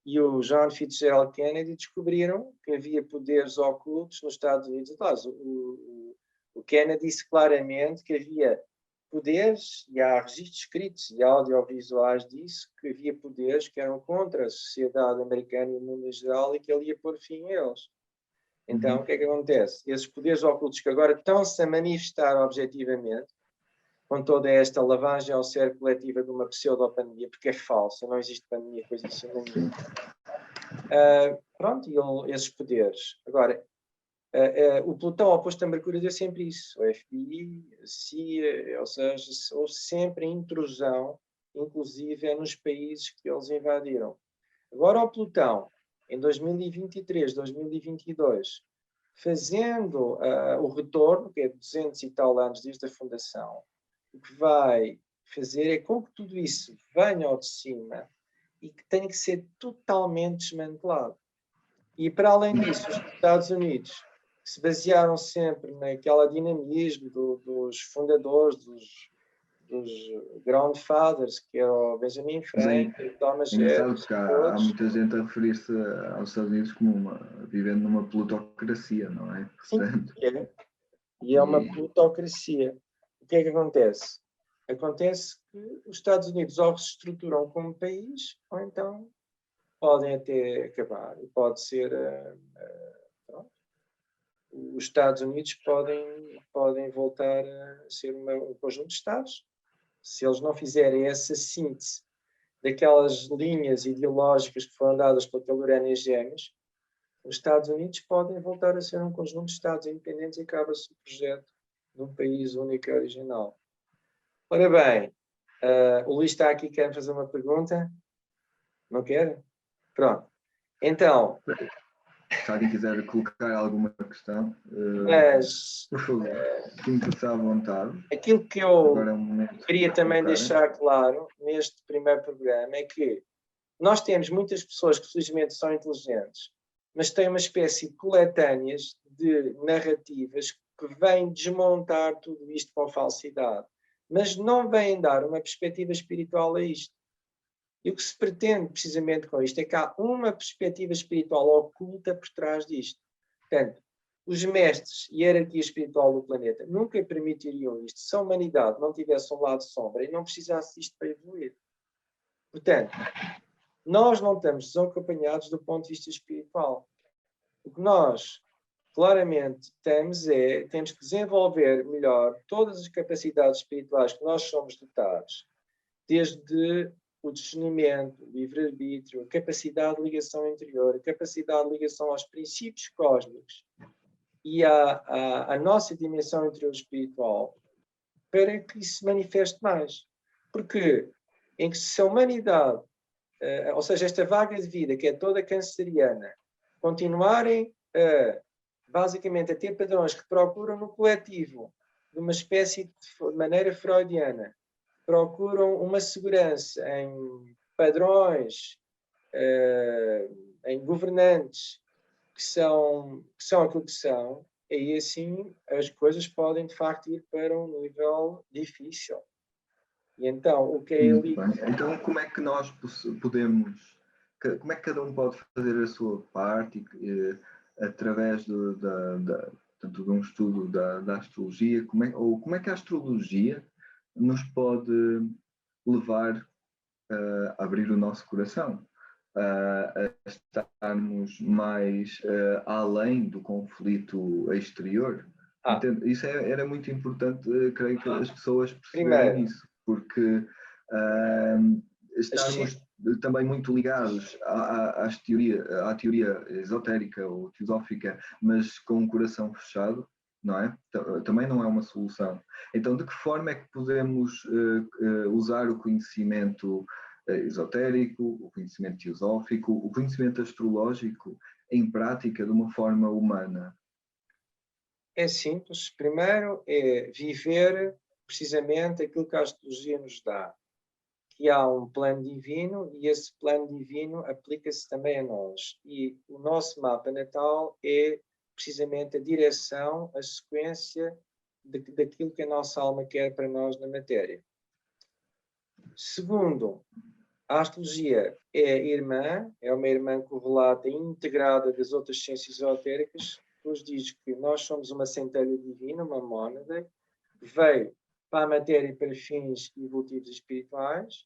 e o John Fitzgerald Kennedy descobriram que havia poderes ocultos nos Estados Unidos. O Kennedy disse claramente que havia poderes, e há registros escritos e audiovisuais disso, que havia poderes que eram contra a sociedade americana e o mundo em geral, e que ele ia pôr fim a eles. Então, o que é que acontece? Esses poderes ocultos que agora estão-se a manifestar objetivamente, com toda esta lavagem ao ser coletiva de uma pseudopandemia, porque é falsa, não existe pandemia, coisa assim nenhuma. Pronto, e esses poderes. Agora, o pelotão oposto a Mercúrio deu sempre isso. O FBI, a CIA, ou seja, houve sempre intrusão, inclusive nos países que eles invadiram. Agora o pelotão, em 2023, 2022, fazendo o retorno, que é 200 e tal anos desde a fundação, o que vai fazer é com que tudo isso venha ao de cima e que tenha que ser totalmente desmantelado. E, para além disso, os Estados Unidos, que se basearam sempre naquele dinamismo dos fundadores, dos Groundfathers, que é o Benjamin Franklin, Thomas Jefferson. Há muita gente a referir-se aos Estados Unidos como vivendo numa plutocracia, não é? Portanto, sim, é. E é uma plutocracia. O que é que acontece? Acontece que os Estados Unidos ou se estruturam como país, ou então podem até acabar. E pode ser... os Estados Unidos podem voltar a ser um conjunto de Estados. Se eles não fizerem essa síntese daquelas linhas ideológicas que foram dadas pela Urano e Gêmeos, os Estados Unidos podem voltar a ser um conjunto de Estados independentes e acaba-se o projeto de um país único e original. Ora bem, o Luís está aqui, quer fazer uma pergunta? Não quer? Pronto. Então... Se alguém quiser colocar alguma questão, mas, por favor, sinta-se à vontade. Aquilo que eu queria também deixar claro neste primeiro programa é que nós temos muitas pessoas que felizmente são inteligentes, mas têm uma espécie de coletâneas de narrativas que vêm desmontar tudo isto com falsidade, mas não vêm dar uma perspectiva espiritual a isto. E o que se pretende precisamente com isto é que há uma perspectiva espiritual oculta por trás disto. Portanto, os mestres e a hierarquia espiritual do planeta nunca permitiriam isto se a humanidade não tivesse um lado sombra e não precisasse disto para evoluir. Portanto, nós não estamos desacompanhados do ponto de vista espiritual. O que nós claramente temos que desenvolver melhor todas as capacidades espirituais que nós somos dotados, desde o discernimento, o livre-arbítrio, a capacidade de ligação interior, a capacidade de ligação aos princípios cósmicos e à nossa dimensão interior espiritual, para que isso se manifeste mais. Porque se a humanidade, ou seja, esta vaga de vida, que é toda canceriana, continuarem basicamente a ter padrões que procuram no coletivo, de uma espécie de maneira freudiana, procuram uma segurança em padrões, em governantes que são aquilo que são, aí assim as coisas podem de facto ir para um nível difícil. E então, o que é ali... Então, como é que nós podemos, como é que cada um pode fazer a sua parte através de um estudo da astrologia? Como é que a astrologia nos pode levar a abrir o nosso coração, a estarmos mais além do conflito exterior? Isso era muito importante, creio que as pessoas perceberem isso, porque estarmos também muito ligados à teoria esotérica ou teosófica, mas com um coração fechado, não é? Também não é uma solução. Então, de que forma é que podemos usar o conhecimento esotérico, o conhecimento teosófico, o conhecimento astrológico em prática de uma forma humana? É simples. Primeiro é viver precisamente aquilo que a astrologia nos dá, que há um plano divino e esse plano divino aplica-se também a nós. E o nosso mapa natal é precisamente a direção, a sequência daquilo que a nossa alma quer para nós na matéria. Segundo, a astrologia é uma irmã correlata e integrada das outras ciências esotéricas, que nos diz que nós somos uma centelha divina, uma mônada, que veio para a matéria para fins evolutivos e espirituais,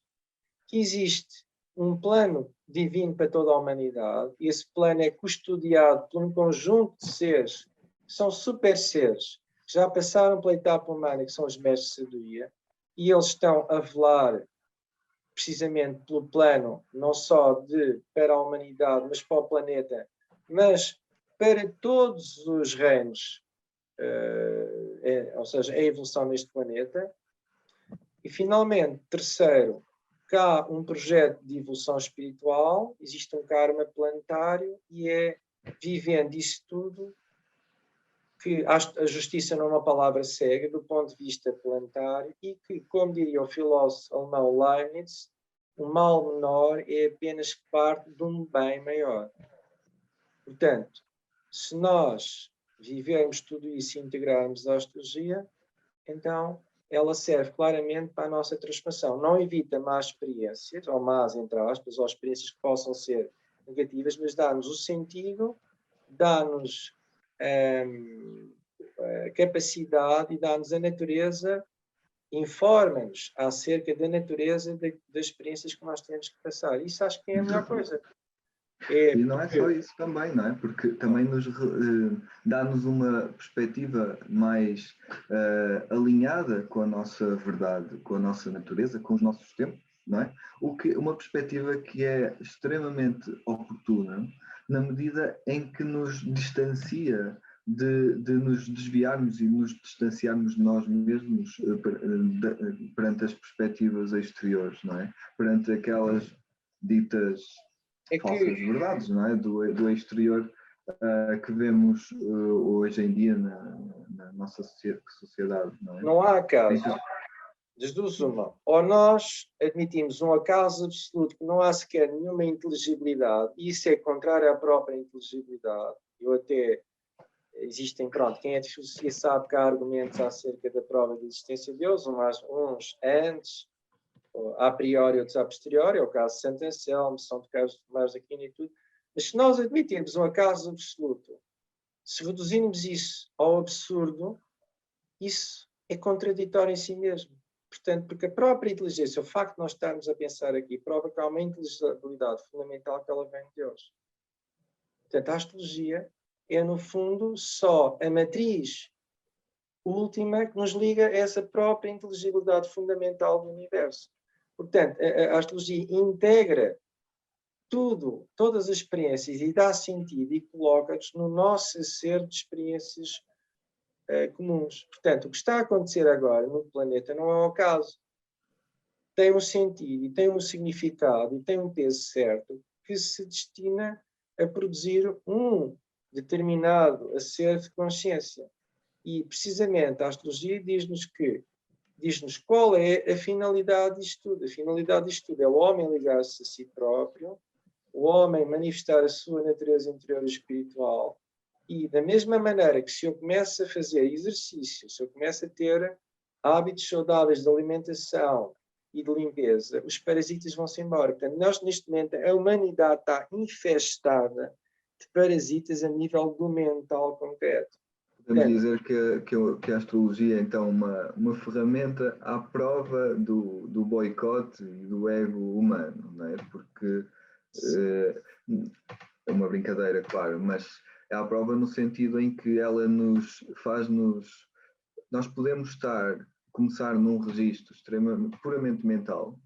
que existe um plano divino para toda a humanidade, e esse plano é custodiado por um conjunto de seres, que são super seres, que já passaram pela etapa humana, que são os mestres de sabedoria, e eles estão a velar precisamente pelo plano, não só para a humanidade, mas para o planeta, mas para todos os reinos, ou seja, a evolução neste planeta. E, finalmente, terceiro, cá um projeto de evolução espiritual, existe um karma planetário e é vivendo isso tudo que a justiça não é uma palavra cega do ponto de vista planetário e que, como diria o filósofo alemão Leibniz, o mal menor é apenas parte de um bem maior. Portanto, se nós vivermos tudo isso e integrarmos a astrologia, então ela serve claramente para a nossa transformação. Não evita más experiências, ou más, entre aspas, ou experiências que possam ser negativas, mas dá-nos o sentido, dá-nos a capacidade e dá-nos a natureza, informa-nos acerca da natureza das experiências que nós temos que passar. Isso acho que é a melhor coisa. E não é só isso também, não é? Porque também dá-nos uma perspectiva mais alinhada com a nossa verdade, com a nossa natureza, com os nossos tempos, não é? Uma perspectiva que é extremamente oportuna na medida em que nos distancia de nos desviarmos e nos distanciarmos de nós mesmos perante as perspectivas exteriores, não é? Perante aquelas ditas falsas verdades, não é? Do exterior que vemos hoje em dia na nossa sociedade, não é? Não há acaso. Das duas uma. Ou nós admitimos um acaso absoluto que não há sequer nenhuma inteligibilidade, e isso é contrário à própria inteligibilidade. Existem, quem é de filosofia sabe que há argumentos acerca da prova de existência de Deus, uns antes, a priori, outros a posteriori, é o caso de Santo Anselmo, São Tomás de Aquino e tudo. Mas se nós admitirmos um acaso absoluto, se reduzirmos isso ao absurdo, isso é contraditório em si mesmo. Portanto, porque a própria inteligência, o facto de nós estarmos a pensar aqui, prova que há uma inteligibilidade fundamental que ela vem de Deus. Portanto, a astrologia é, no fundo, só a matriz última que nos liga a essa própria inteligibilidade fundamental do universo. Portanto, a astrologia integra todas as experiências e dá sentido e coloca-nos no nosso ser de experiências comuns. Portanto, o que está a acontecer agora no planeta não é um acaso. Tem um sentido e tem um significado e tem um peso certo que se destina a produzir um determinado acervo de consciência. E, precisamente, a astrologia diz-nos qual é a finalidade disto tudo. A finalidade disto tudo é o homem ligar-se a si próprio, o homem manifestar a sua natureza interior e espiritual. E, da mesma maneira que se eu começo a fazer exercício, se eu começo a ter hábitos saudáveis de alimentação e de limpeza, os parasitas vão-se embora. Portanto, nós, neste momento, a humanidade está infestada de parasitas a nível do mental concreto. Podemos dizer que a astrologia é, então, uma ferramenta à prova do boicote e do ego humano, não é? Porque é uma brincadeira, claro, mas é à prova no sentido em que ela nos faz-nos... Nós podemos começar num registro puramente mental,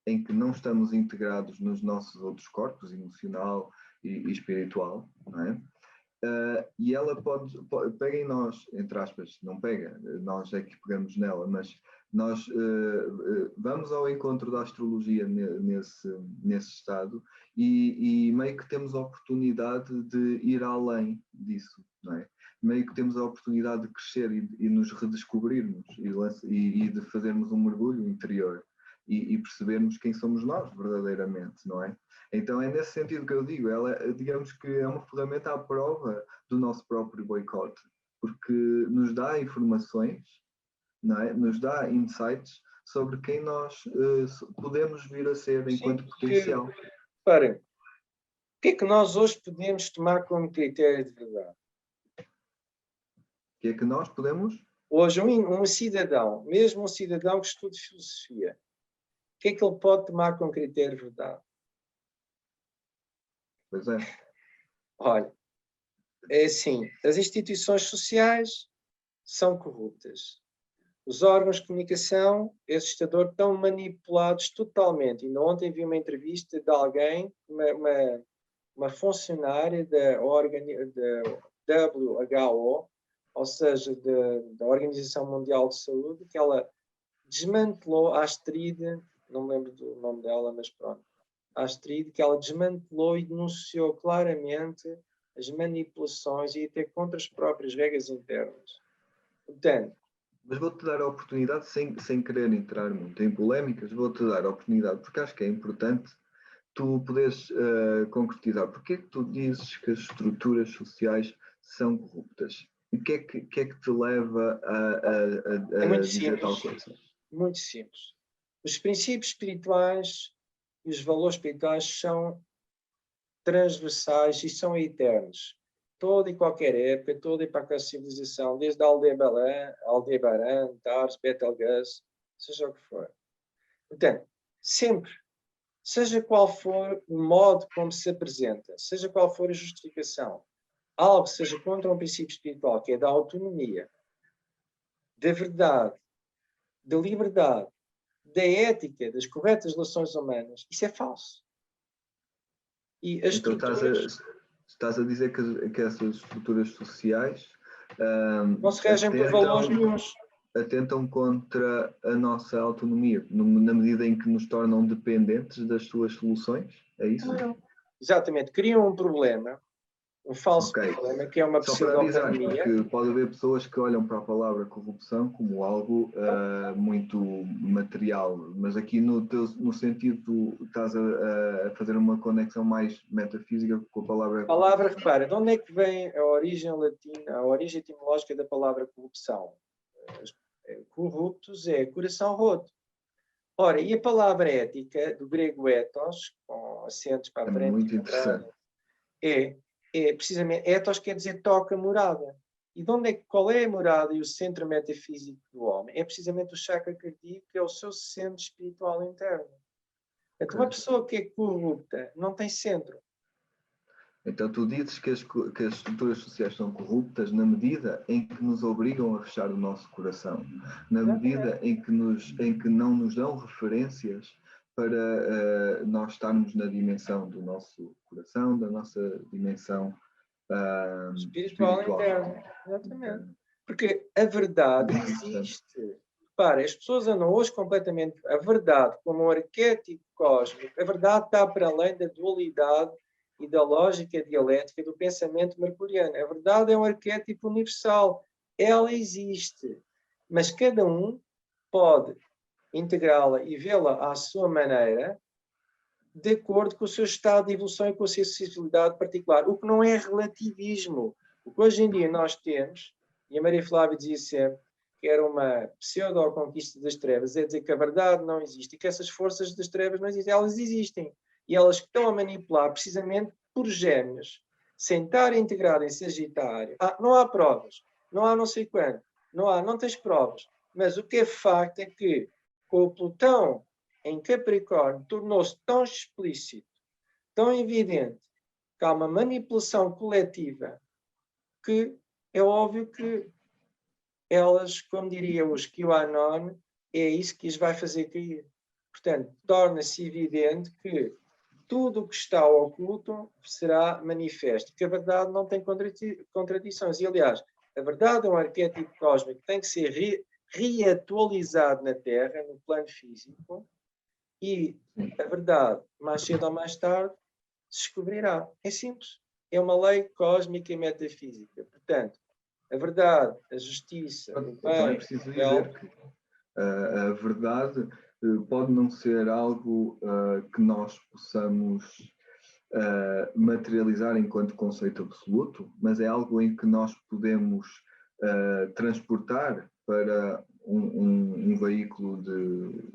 em que não estamos integrados nos nossos outros corpos, emocional e espiritual, não é? E ela pega em nós, entre aspas, não pega, nós é que pegamos nela, mas nós vamos ao encontro da astrologia nesse estado e meio que temos a oportunidade de ir além disso, não é? Meio que temos a oportunidade de crescer e nos redescobrirmos e de fazermos um mergulho interior e percebermos quem somos nós verdadeiramente, não é? Então é nesse sentido que eu digo, ela, digamos que é uma ferramenta à prova do nosso próprio boicote, porque nos dá informações, não é? Nos dá insights sobre quem nós podemos vir a ser enquanto potencial. Reparem, o que é que nós hoje podemos tomar como critério de verdade? O que é que nós podemos? Hoje, um cidadão, mesmo um cidadão que estude filosofia, o que é que ele pode tomar como critério de verdade? Pois é. Olha, é assim, as instituições sociais são corruptas. Os órgãos de comunicação, é assustador, estão manipulados totalmente. E ontem vi uma entrevista de alguém, uma funcionária da WHO, ou seja, da Organização Mundial de Saúde, que ela desmantelou a Astrid, não me lembro do nome dela, mas pronto, a Astrid, que ela desmantelou e denunciou claramente as manipulações e até contra as próprias regras internas. Portanto, mas vou-te dar a oportunidade, sem querer entrar muito em polémicas, vou-te dar a oportunidade, porque acho que é importante tu poderes concretizar. Porquê é que tu dizes que as estruturas sociais são corruptas? E o que é que te leva a dizer tal coisa? Muito simples. Os princípios espirituais e os valores espirituais são transversais e são eternos. Toda e qualquer época, toda e qualquer civilização, desde Aldebaran, Tars, Betelgeuse, seja o que for. Portanto, sempre, seja qual for o modo como se apresenta, seja qual for a justificação, algo seja contra um princípio espiritual, que é da autonomia, da verdade, da liberdade, da ética, das corretas relações humanas, isso é falso. E as então estruturas... estás a dizer que essas estruturas sociais não se regem por valores nenhuns. Atentam contra a nossa autonomia, na medida em que nos tornam dependentes das suas soluções? É isso? Não. Exatamente. Criam um problema, um falso problema, que é uma pseudo-autonomia. Porque pode haver pessoas que olham para a palavra corrupção como algo muito material, mas aqui no sentido, estás a fazer uma conexão mais metafísica com a palavra... A palavra, repara, de onde é que vem a origem latina, a origem etimológica da palavra corrupção? Corruptus é coração roto. Ora, e a palavra ética, do grego ethos, com acentos para a frente, muito interessante. É precisamente, ethos quer dizer toca, morada. E qual é a morada e o centro metafísico do homem? É precisamente o chakra cardíaco, que é o seu centro espiritual interno. Então, uma pessoa que é corrupta não tem centro. Então tu dizes que as estruturas sociais são corruptas na medida em que nos obrigam a fechar o nosso coração, na medida em que não nos dão referências para nós estarmos na dimensão do nosso coração, da nossa dimensão espiritual interna. Exatamente. Porque a verdade existe. Repara, as pessoas andam hoje completamente... A verdade, como um arquétipo cósmico, a verdade está para além da dualidade e da lógica dialética do pensamento mercuriano. A verdade é um arquétipo universal. Ela existe. Mas cada um pode integrá-la e vê-la à sua maneira, de acordo com o seu estado de evolução e com a sua sensibilidade particular. O que não é relativismo. O que hoje em dia nós temos, e a Maria Flávia dizia sempre que era uma pseudo-conquista das trevas, é dizer que a verdade não existe e que essas forças das trevas não existem. Elas existem. E elas estão a manipular precisamente por gêmeos, sem estar integrado em Sagitário. Não há provas, não há não sei quando, não tens provas. Mas o que é facto é que com o Plutão em Capricórnio tornou-se tão explícito, tão evidente, que há uma manipulação coletiva que é óbvio que elas, como diria os QAnon, é isso que as vai fazer cair. Portanto, torna-se evidente que tudo o que está oculto será manifesto, que a verdade não tem contradições. E, aliás, a verdade é um arquétipo cósmico que tem que ser reatualizado na Terra, no plano físico, e a verdade, mais cedo ou mais tarde, se descobrirá. É simples. É uma lei cósmica e metafísica. Portanto, a verdade, a justiça, o bem... Então é preciso dizer que a verdade pode não ser algo que nós possamos materializar enquanto conceito absoluto, mas é algo em que nós podemos transportar para um veículo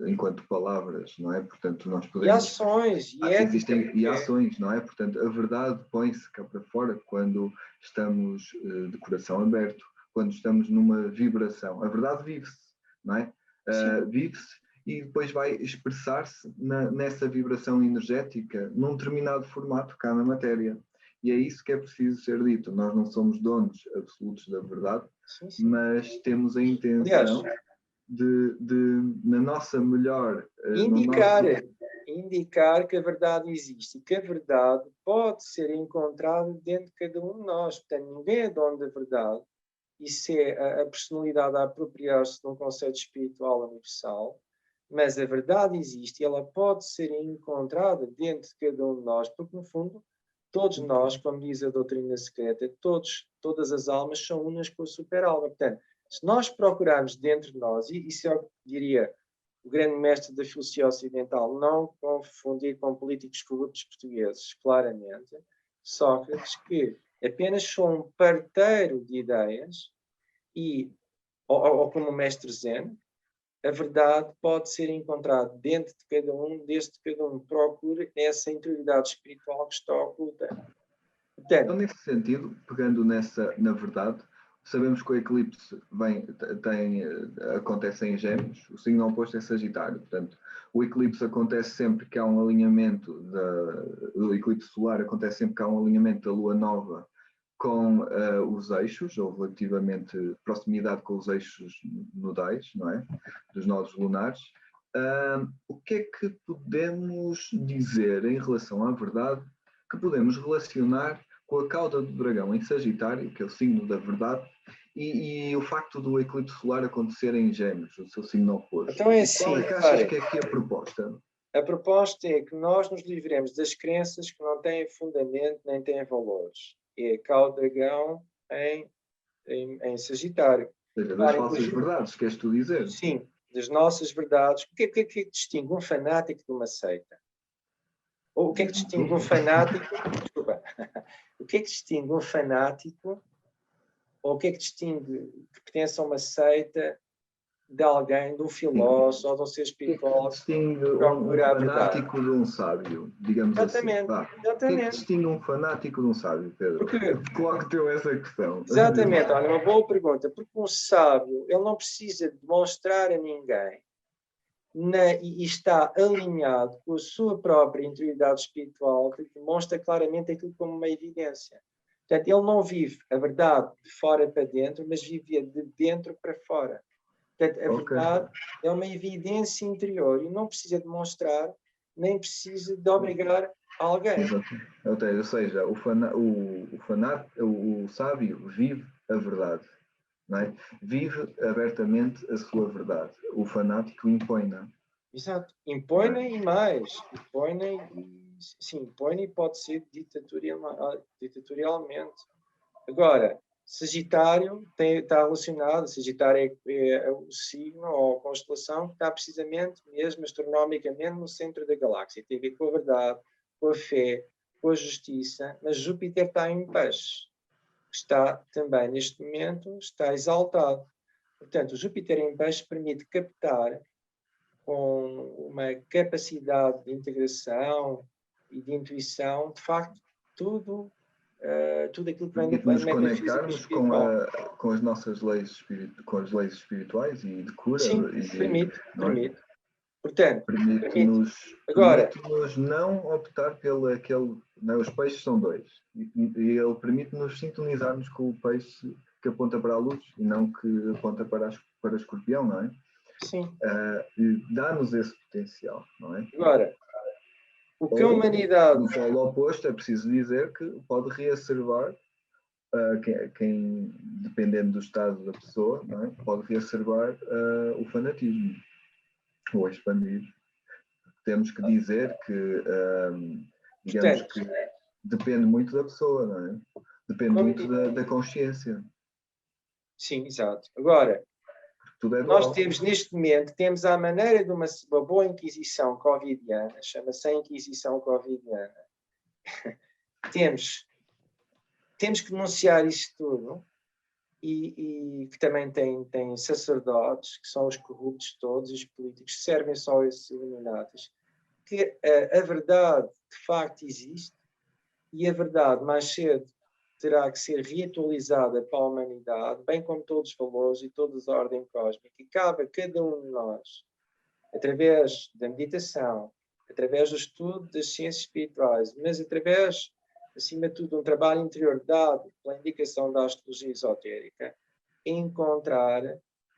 enquanto palavras, não é? Portanto, nós podemos... E ações, e existem e ações, não é? Portanto, a verdade põe-se cá para fora quando estamos de coração aberto, quando estamos numa vibração. A verdade vive-se, não é? Vive-se e depois vai expressar-se nessa vibração energética num determinado formato cá na matéria. E é isso que é preciso ser dito. Nós não somos donos absolutos da verdade, mas temos a intenção... Aliás, na nossa melhor... indicar que a verdade existe e que a verdade pode ser encontrada dentro de cada um de nós. Portanto, ninguém é dono da verdade. Isso é a personalidade a apropriar-se de um conceito espiritual universal, mas a verdade existe e ela pode ser encontrada dentro de cada um de nós, porque, no fundo, todos nós, como diz a doutrina secreta, todas as almas são unas com a super-alma. Portanto, se nós procurarmos dentro de nós, e isso é o que diria o grande mestre da filosofia ocidental, não confundir com políticos corruptos portugueses, claramente, Sócrates, que apenas sou um parteiro de ideias ou como o mestre Zen, a verdade pode ser encontrada dentro de cada um, desde que cada um procure essa interioridade espiritual que está oculta. Portanto, então, nesse sentido, pegando na verdade, sabemos que o eclipse acontece em Gêmeos, o signo oposto é Sagitário. Portanto, o eclipse acontece sempre que há um alinhamento, o eclipse solar acontece sempre que há um alinhamento da lua nova com os eixos, ou relativamente proximidade com os eixos nodais, não é? Dos nodos lunares. O que é que podemos dizer em relação à verdade que podemos relacionar com a cauda do dragão em Sagitário, que é o signo da verdade, e o facto do eclipse solar acontecer em Gêmeos, o seu signo oposto? Então é assim, qual é que achas que é aqui a proposta? A proposta é que nós nos livremos das crenças que não têm fundamento nem têm valores. É cá o dragão em Sagitário. Ou seja, das falsas verdades, queres tu dizer? Sim, das nossas verdades. O que é que distingue um fanático de uma seita? Ou o que é que distingue um fanático... Desculpa. O que é que distingue um fanático ou o que é que distingue que pertence a uma seita de alguém, de um filósofo ou de um ser espiritual? O que é que distingue um fanático de um sábio, digamos exatamente, assim? Exatamente. O que é que distingue um fanático de um sábio, Pedro? Porque, coloco-te essa questão. Exatamente, olha, uma boa pergunta. Porque um sábio, ele não precisa demonstrar a ninguém e está alinhado com a sua própria interioridade espiritual, que demonstra claramente aquilo como uma evidência. Portanto, ele não vive a verdade de fora para dentro, mas vive de dentro para fora. Portanto, a verdade é uma evidência interior e não precisa demonstrar, nem precisa de obrigar alguém. Ou seja, o sábio vive a verdade, não é? Vive abertamente a sua verdade. O fanático impõe-na. Exato. Impõe-na e mais. Impõe e pode ser ditatorialmente. Agora, Sagitário está relacionado, Sagitário é o signo ou a constelação que está precisamente mesmo astronomicamente no centro da galáxia. Tem a ver com a verdade, com a fé, com a justiça, mas Júpiter está em peixe. Está também, neste momento, está exaltado. Portanto, o Júpiter em peixe permite captar com uma capacidade de integração e de intuição, de facto, tudo aquilo que vem da nos metafísica conectarmos espiritual. com as nossas leis, com as leis espirituais e de cura. Sim, permite. Portanto, permite-nos não optar pelo aquele... Não, os peixes são dois. E ele permite-nos sintonizarmos com o peixe que aponta para a luz e não que aponta para escorpião, não é? Sim. E dá-nos esse potencial, não é? Agora, o que a humanidade... No polo oposto, é preciso dizer que pode reacervar quem, dependendo do estado da pessoa, não é? Pode reacervar o fanatismo ou expandir. Temos que dizer que, digamos que depende muito da pessoa, não é? Depende muito da consciência. Sim, exato. Agora, nós temos neste momento, temos à maneira de uma boa Inquisição covidiana, chama-se a Inquisição covidiana. temos que denunciar isto tudo e que também tem sacerdotes, que são os corruptos todos, os políticos, que servem só esses iluminados, que a verdade de facto existe e a verdade mais cedo terá que ser reatualizada para a humanidade, bem como todos os valores e toda a ordem cósmica, e cabe a cada um de nós, através da meditação, através do estudo das ciências espirituais, mas através, acima de tudo, de um trabalho interior dado pela indicação da astrologia esotérica, encontrar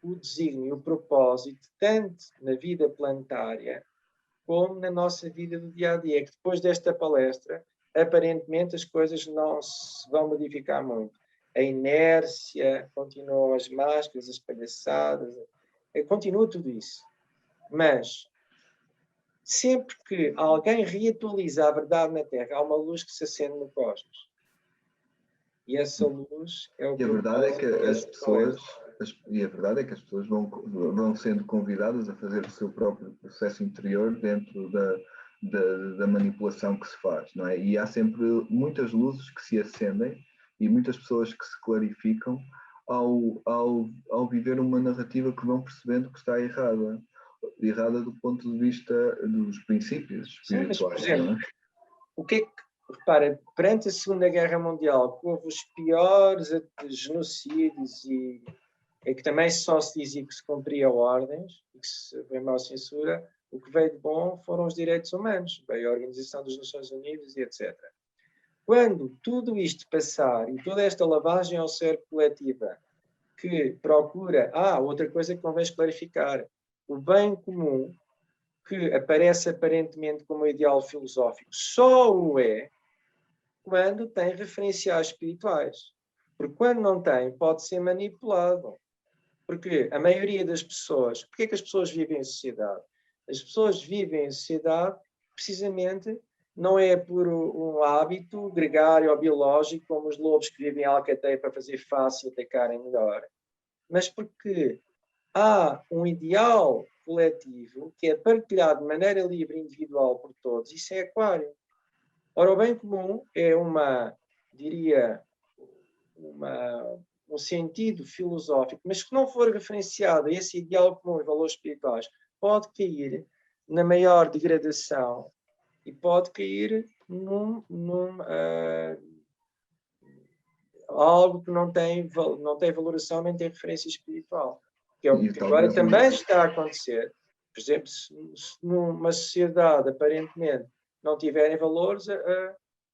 o desígnio, o propósito, tanto na vida planetária como na nossa vida do dia-a-dia. Que depois desta palestra, aparentemente as coisas não se vão modificar muito. A inércia, continuam as máscaras, as palhaçadas, continua tudo isso. Mas sempre que alguém reatualiza a verdade na Terra, há uma luz que se acende no cosmos. E essa luz é o E a verdade é que as pessoas, propósito. as pessoas vão sendo convidadas a fazer o seu próprio processo interior dentro da manipulação que se faz, não é? E há sempre muitas luzes que se acendem e muitas pessoas que se clarificam ao viver uma narrativa que vão percebendo que está errada. Errada do ponto de vista dos princípios espirituais. Sim, mas, por exemplo, não é? O que é que, repara, perante a Segunda Guerra Mundial, que houve os piores genocídios e que também só se dizia que se cumpria ordens e que se veio mal censura, o que veio de bom foram os direitos humanos, veio a Organização das Nações Unidas e etc. Quando tudo isto passar e toda esta lavagem ao ser coletiva que procura... outra coisa que convém clarificar. O bem comum, que aparece aparentemente como ideal filosófico, só o é quando tem referenciais espirituais. Porque quando não tem, pode ser manipulado. Porque a maioria das pessoas... Porquê é que as pessoas vivem em sociedade? As pessoas vivem em sociedade precisamente não é por um hábito gregário ou biológico, como os lobos que vivem em alcateia para fazer face e atacarem melhor, mas porque há um ideal coletivo que é partilhado de maneira livre e individual por todos. Isso é aquário. Ora, o bem comum é um sentido filosófico, mas que não for referenciado a esse ideal comum e valores espirituais, pode cair na maior degradação e pode cair algo que não tem valoração nem tem referência espiritual. Que é o que agora também está a acontecer. Por exemplo, se numa sociedade aparentemente não tiverem valores,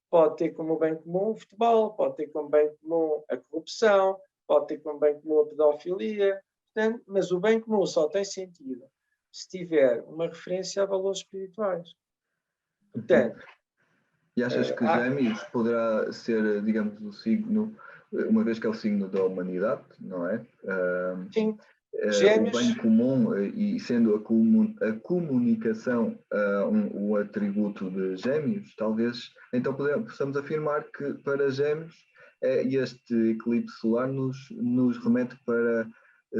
pode ter como bem comum o futebol, pode ter como bem comum a corrupção, pode ter como bem comum a pedofilia, portanto, mas o bem comum só tem sentido se tiver uma referência a valores espirituais. Portanto, e achas que Gêmeos poderá ser, digamos, o signo, uma vez que é o signo da humanidade, não é? Sim. O bem comum e sendo a comunicação o atributo de Gêmeos, talvez, então possamos afirmar que para Gêmeos este eclipse solar nos remete para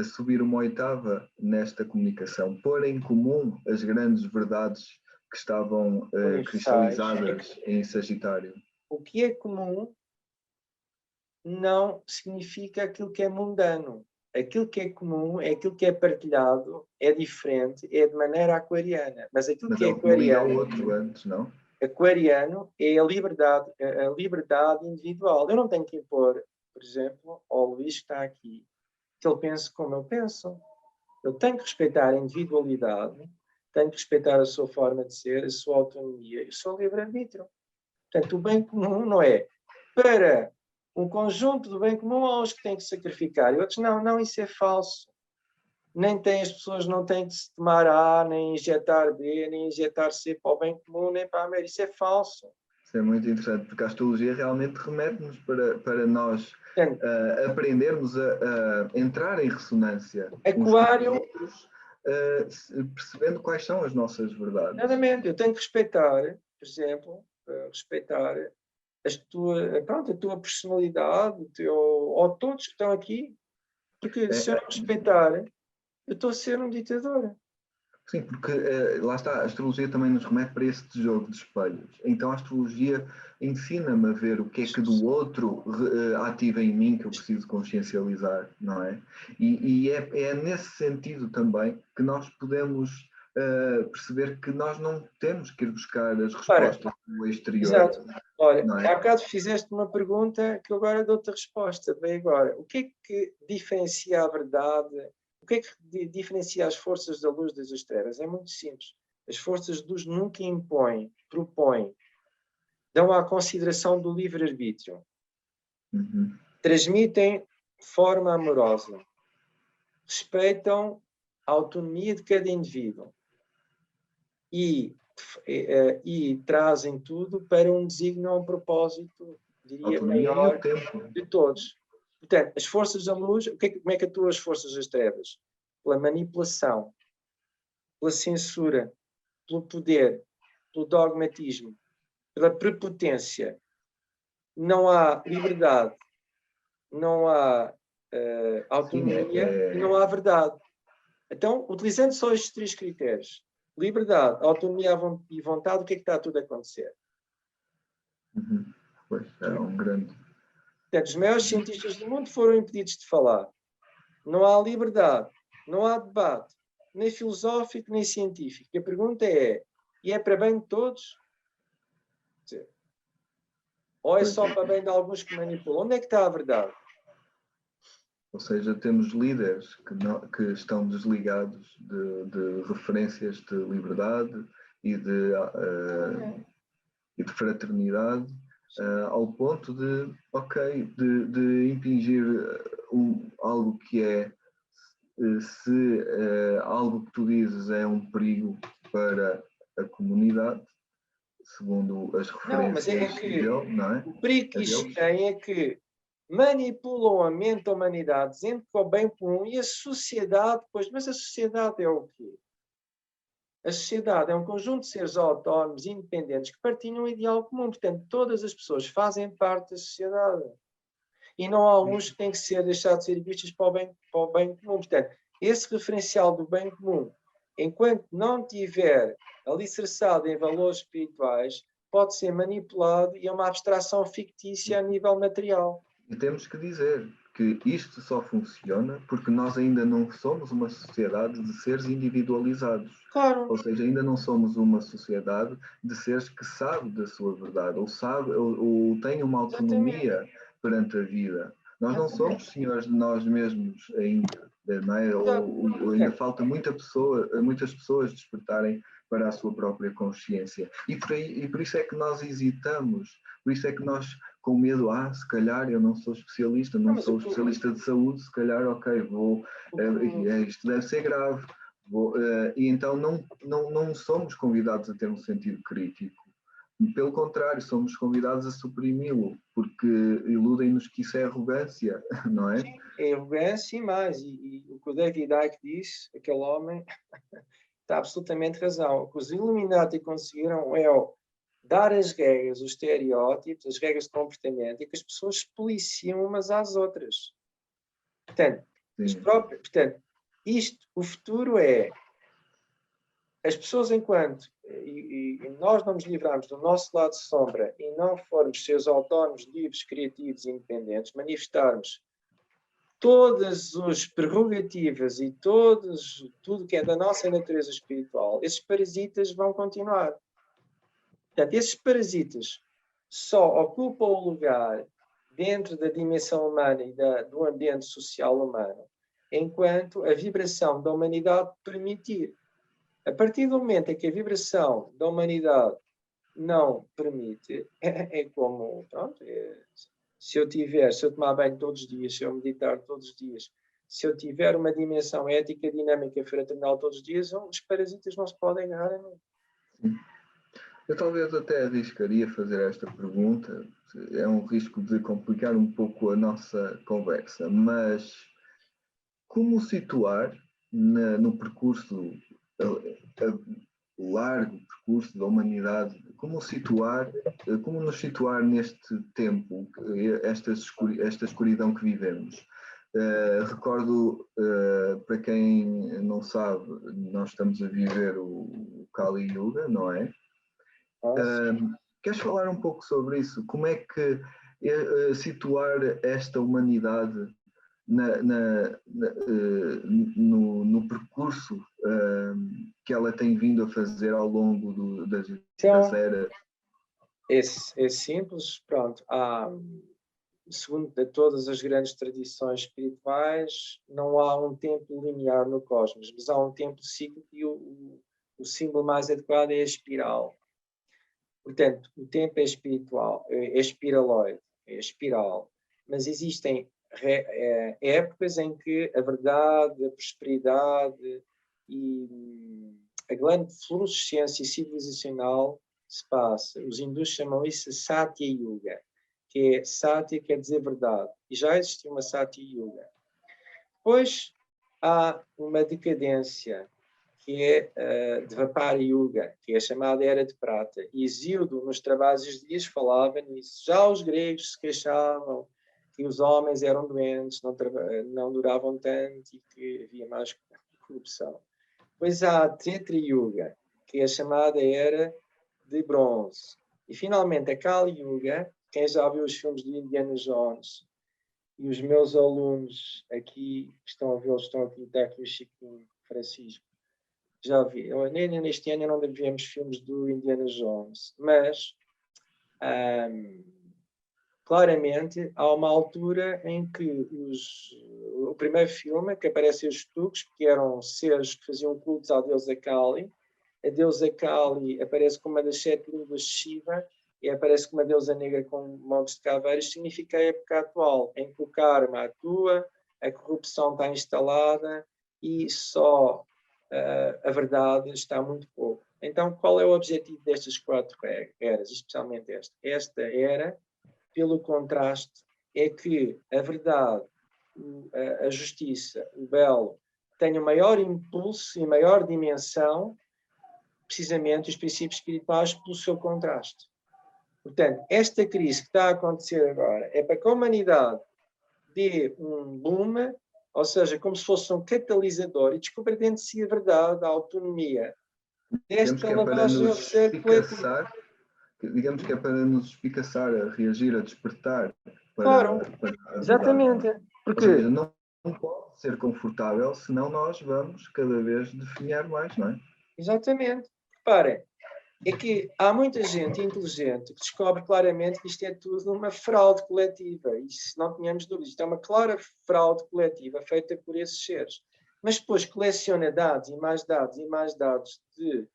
subir uma oitava nesta comunicação, pôr em comum as grandes verdades que estavam cristalizadas em Sagitário. O que é comum não significa aquilo que é mundano. Aquilo que é comum é aquilo que é partilhado, é diferente, é de maneira aquariana. Mas aquilo que é aquariano... outro antes, não? Aquariano é a liberdade individual. Eu não tenho que impor, por exemplo, ao Luís que está aqui, que ele pense como eu penso. Eu tenho que respeitar a individualidade, tenho que respeitar a sua forma de ser, a sua autonomia e o seu livre-arbítrio. Portanto, o bem comum não é para um conjunto do bem comum há uns que têm que sacrificar e outros não, isso é falso. As pessoas não têm que se tomar A, nem injetar B, nem injetar C para o bem comum, nem para a média. Isso é falso. Isso é muito interessante, porque a astrologia realmente remete-nos para nós aprendermos a entrar em ressonância Aquário, com os outros, percebendo quais são as nossas verdades. Exatamente. Eu tenho que respeitar, por exemplo, a tua personalidade, ou todos que estão aqui, porque se eu não respeitar, eu estou a ser um ditador. Sim, porque lá está, a astrologia também nos remete para esse jogo de espelhos. Então a astrologia ensina-me a ver o que é que do outro ativa em mim que eu preciso consciencializar, não é? E é nesse sentido também que nós podemos perceber que nós não temos que ir buscar as respostas do exterior. Exato. Olha, há bocado fizeste uma pergunta que eu agora dou-te a resposta. Bem agora, o que é que diferencia a verdade? O que é que diferencia as forças da luz das trevas? É muito simples. As forças de luz nunca impõem, propõem, dão à consideração do livre-arbítrio. Uhum. Transmitem de forma amorosa. respeitam a autonomia de cada indivíduo e trazem tudo para um desígnio, um propósito, diria, maior de todos. Portanto, as forças da luz, como é que atuam as forças das trevas? Pela manipulação, pela censura, pelo poder, pelo dogmatismo, pela prepotência. Não há liberdade, não há autonomia e não há verdade. Então, utilizando só estes 3 critérios, liberdade, autonomia e vontade, o que é que está tudo a acontecer? Pois, é um grande... Portanto, os maiores cientistas do mundo foram impedidos de falar. Não há liberdade, não há debate, nem filosófico, nem científico. E a pergunta é, e é para bem de todos? Ou é só para bem de alguns que manipulam? Onde é que está a verdade? Ou seja, temos líderes que estão desligados de referências de liberdade e de fraternidade, ao ponto de impingir algo que é, se algo que tu dizes é um perigo para a comunidade, segundo as referências dele, não é? O perigo que isto tem é que manipulam a mente da humanidade, dizendo que é o bem comum, e a sociedade, pois, mas a sociedade é o quê? A sociedade é um conjunto de seres autónomos, independentes, que partilham um ideal comum. Portanto, todas as pessoas fazem parte da sociedade. E não há alguns que têm que ser deixados de ser vistos para o bem comum. Portanto, esse referencial do bem comum, enquanto não tiver alicerçado em valores espirituais, pode ser manipulado e é uma abstração fictícia a nível material. E temos que dizer que isto só funciona porque nós ainda não somos uma sociedade de seres individualizados. Claro. Ou seja, ainda não somos uma sociedade de seres que sabe da sua verdade, ou tem uma autonomia perante a vida. Nós não somos senhores de nós mesmos ainda, não é? Ou ainda falta muitas pessoas despertarem para a sua própria consciência. E por isso é que nós hesitamos, por isso é que nós, com medo, se calhar eu não sou especialista, não sou especialista de saúde, se calhar, isto deve ser grave. E então não somos convidados a ter um sentido crítico. Pelo contrário, somos convidados a suprimi-lo, porque iludem-nos que isso é arrogância, não é? Sim, é arrogância e mais. E o que o David Icke disse, aquele homem, está absolutamente razão. O que os Illuminati conseguiram é dar as regras, os estereótipos, as regras de comportamento, e que as pessoas se policiam umas às outras. Portanto, o futuro é as pessoas, enquanto e nós não nos livrarmos do nosso lado de sombra e não formos seres autónomos, livres, criativos e independentes, manifestarmos todas as prerrogativas e tudo que é da nossa natureza espiritual, esses parasitas vão continuar. Portanto, esses parasitas só ocupam o lugar dentro da dimensão humana e do ambiente social humano, enquanto a vibração da humanidade permitir. A partir do momento em que a vibração da humanidade não permite, é como, pronto, se eu tomar banho todos os dias, se eu meditar todos os dias, se eu tiver uma dimensão ética, dinâmica, fraternal todos os dias, os parasitas não se podem agarrar a mim. Eu talvez até arriscaria fazer esta pergunta, é um risco de complicar um pouco a nossa conversa, mas como situar no percurso, largo percurso da humanidade, como nos situar neste tempo, esta escuridão que vivemos? Recordo, para quem não sabe, nós estamos a viver o Kali Yuga, não é? Queres falar um pouco sobre isso? Como é que situar esta humanidade no percurso que ela tem vindo a fazer ao longo das eras? É simples, pronto. Segundo todas as grandes tradições espirituais, não há um tempo linear no cosmos, mas há um tempo cíclico e o símbolo mais adequado é a espiral. Portanto, o tempo é espiritual, é espiraloide, é espiral, mas existem épocas em que a verdade, a prosperidade e a grande fluorescência civilizacional se passa. Os hindus chamam isso Satya Yuga, que é Satya quer dizer verdade, e já existia uma Satya Yuga. Depois há uma decadência, que é Dvapara Yuga, que é a chamada Era de Prata. E Hesíodo, nos Trabalhos dos Dias, falava nisso. Já os gregos se queixavam que os homens eram doentes, não duravam tanto e que havia mais corrupção. Depois há a Treta Yuga, que é a chamada Era de Bronze. E finalmente a Kali Yuga, quem já viu os filmes de Indiana Jones, e os meus alunos aqui, que estão a ver, estão aqui, está aqui o Chiquinho, Francisco, já vi. Neste ano não vemos filmes do Indiana Jones, mas claramente há uma altura em que o primeiro filme, que aparecem os Tuks, que eram seres que faziam cultos à deusa Kali. A deusa Kali aparece como uma das 7 línguas de Shiva e aparece como uma deusa negra com montes de caveiras. Significa a época atual, em que o karma atua, a corrupção está instalada e só a verdade está muito pouco. Então, qual é o objetivo destas 4 eras, especialmente esta? Esta era, pelo contraste, é que a verdade, a justiça, o belo, tenham maior impulso e maior dimensão, precisamente os princípios espirituais, pelo seu contraste. Portanto, esta crise que está a acontecer agora é para que a humanidade dê um boom, ou seja, como se fosse um catalisador, e descubra dentro de si a verdade, a autonomia desta lavagem ao ser coletivo. Digamos que é para nos espicaçar, a reagir, a despertar. Claro, exatamente. Porque, ou seja, não pode ser confortável, senão nós vamos cada vez definhar mais, não é? Exatamente. Reparem, é que há muita gente inteligente que descobre claramente que isto é tudo uma fraude coletiva. E se não tínhamos dúvidas, isto é uma clara fraude coletiva feita por esses seres. Mas depois coleciona dados e mais dados e mais dados de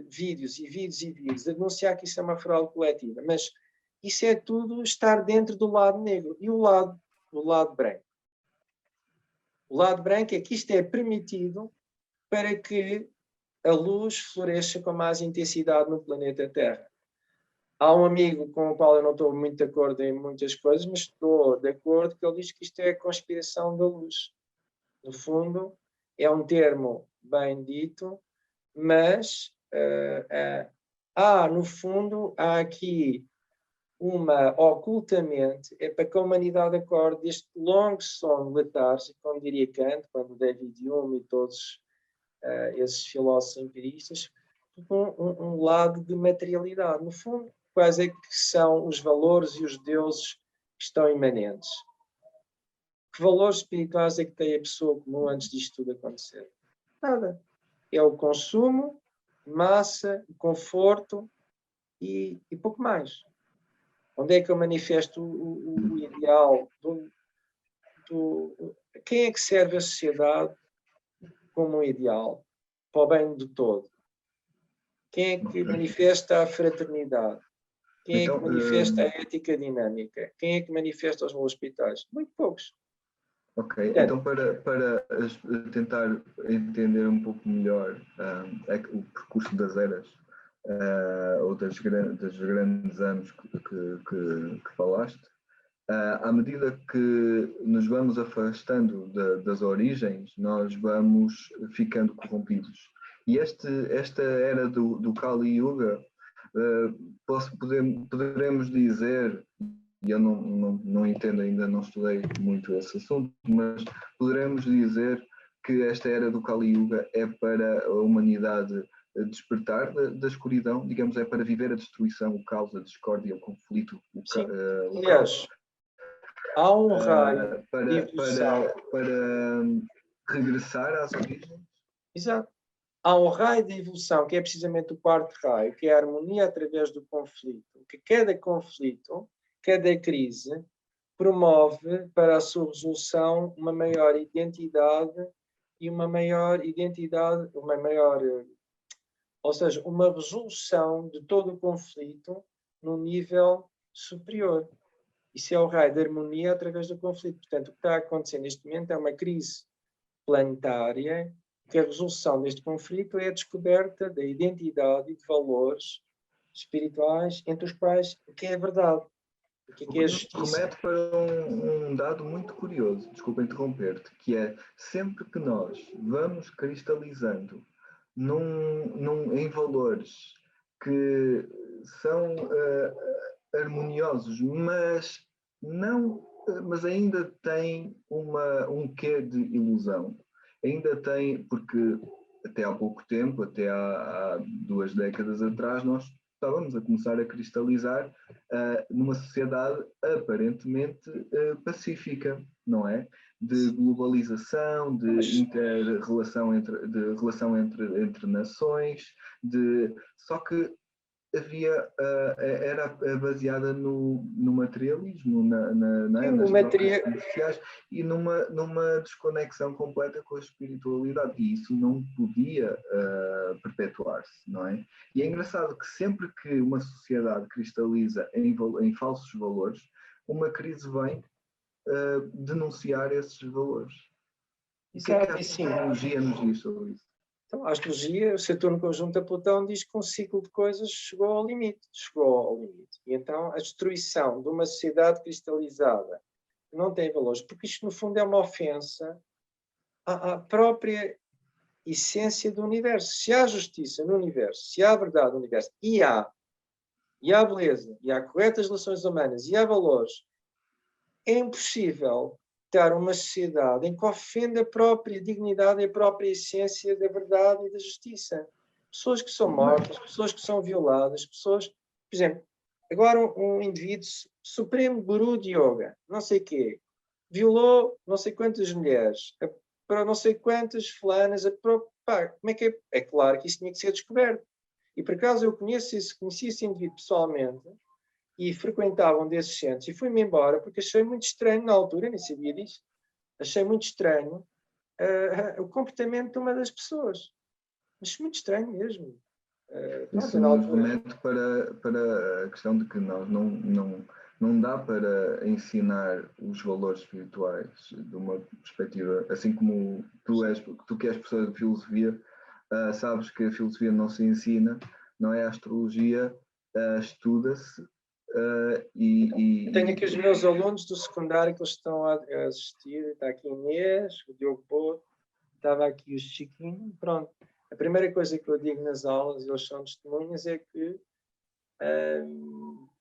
vídeos e vídeos e vídeos a denunciar que isso é uma fraude coletiva. Mas isso é tudo estar dentro do lado negro. E o lado branco? O lado branco é que isto é permitido para que a luz floresça com mais intensidade no planeta Terra. Há um amigo com o qual eu não estou muito de acordo em muitas coisas, mas estou de acordo que ele diz que isto é a conspiração da luz. No fundo, é um termo bem dito, mas no fundo, há aqui ocultamente, é para que a humanidade acorde deste longo sono letárgico, como diria Kant, quando David Hume e todos esses filósofos empiristas, um lado de materialidade. No fundo, quais é que são os valores e os deuses que estão imanentes? Que valores espirituais é que tem a pessoa comum antes disto tudo acontecer? Nada. É o consumo, massa, conforto e pouco mais. Onde é que eu manifesto o ideal? Quem é que serve a sociedade como um ideal para o bem do todo? Quem é que manifesta a fraternidade? Quem é que manifesta a ética dinâmica? Quem é que manifesta os hospitais? Muito poucos. Ok, então para tentar entender um pouco melhor o percurso das eras ou dos grandes anos que falaste, à medida que nos vamos afastando das origens, nós vamos ficando corrompidos. E esta era do Kali Yuga, poderemos dizer, e eu não entendo ainda, não estudei muito esse assunto, mas poderemos dizer que esta era do Kali Yuga é para a humanidade despertar da escuridão, digamos, é para viver a destruição, o caos, a discórdia, o conflito, aliás, há um raio de evolução. Para regressar às origens? Exato. Há um raio de evolução, que é precisamente o 4º raio, que é a harmonia através do conflito. Que cada conflito, cada crise, promove para a sua resolução uma maior identidade e ou seja, uma resolução de todo o conflito num nível superior. Isso é o raio da harmonia através do conflito. Portanto, o que está a acontecer neste momento é uma crise planetária, que a resolução deste conflito é a descoberta da identidade e de valores espirituais, entre os quais o que é a verdade, o que é a justiça. Remete para um dado muito curioso, desculpa interromper-te, que é sempre que nós vamos cristalizando em valores que são harmoniosos, mas ainda tem um quê de ilusão. Ainda tem, porque até há pouco tempo, até há 2 décadas atrás, nós estávamos a começar a cristalizar numa sociedade aparentemente pacífica, não é? De globalização, de relação entre nações, só que era baseada no materialismo, nas trocas comerciais e numa desconexão completa com a espiritualidade. E isso não podia perpetuar-se, não é? E é engraçado que sempre que uma sociedade cristaliza em falsos valores, uma crise vem denunciar esses valores. O que é que a astrologia nos diz sobre isso? Então, a astrologia, o Saturno conjunto a Plutão, diz que um ciclo de coisas chegou ao limite. E então a destruição de uma sociedade cristalizada que não tem valores, porque isto no fundo é uma ofensa à própria essência do universo. Se há justiça no universo, se há verdade no universo, e há beleza, e há corretas relações humanas, e há valores, é impossível ter uma sociedade em que ofende a própria dignidade e a própria essência da verdade e da justiça. Pessoas que são mortas, pessoas que são violadas, pessoas... Por exemplo, agora um indivíduo supremo guru de yoga, não sei quê, violou não sei quantas mulheres, para não sei quantas fulanas, como é que é? É claro que isso tinha que ser descoberto. E por acaso eu conheci esse indivíduo pessoalmente, e frequentavam desses centros, e fui-me embora porque achei muito estranho, na altura, nem sabia disso, achei muito estranho o comportamento de uma das pessoas. Mas muito estranho mesmo. Isso nos remete para a questão de que nós não dá para ensinar os valores espirituais de uma perspectiva, assim como tu que és professor de filosofia, sabes que a filosofia não se ensina, não é? A astrologia estuda-se. Tenho aqui os meus alunos do secundário que eles estão a assistir. Está aqui Inês, o Diogo Boto, estava aqui o Chiquinho. Pronto. A primeira coisa que eu digo nas aulas, eles são testemunhas, é que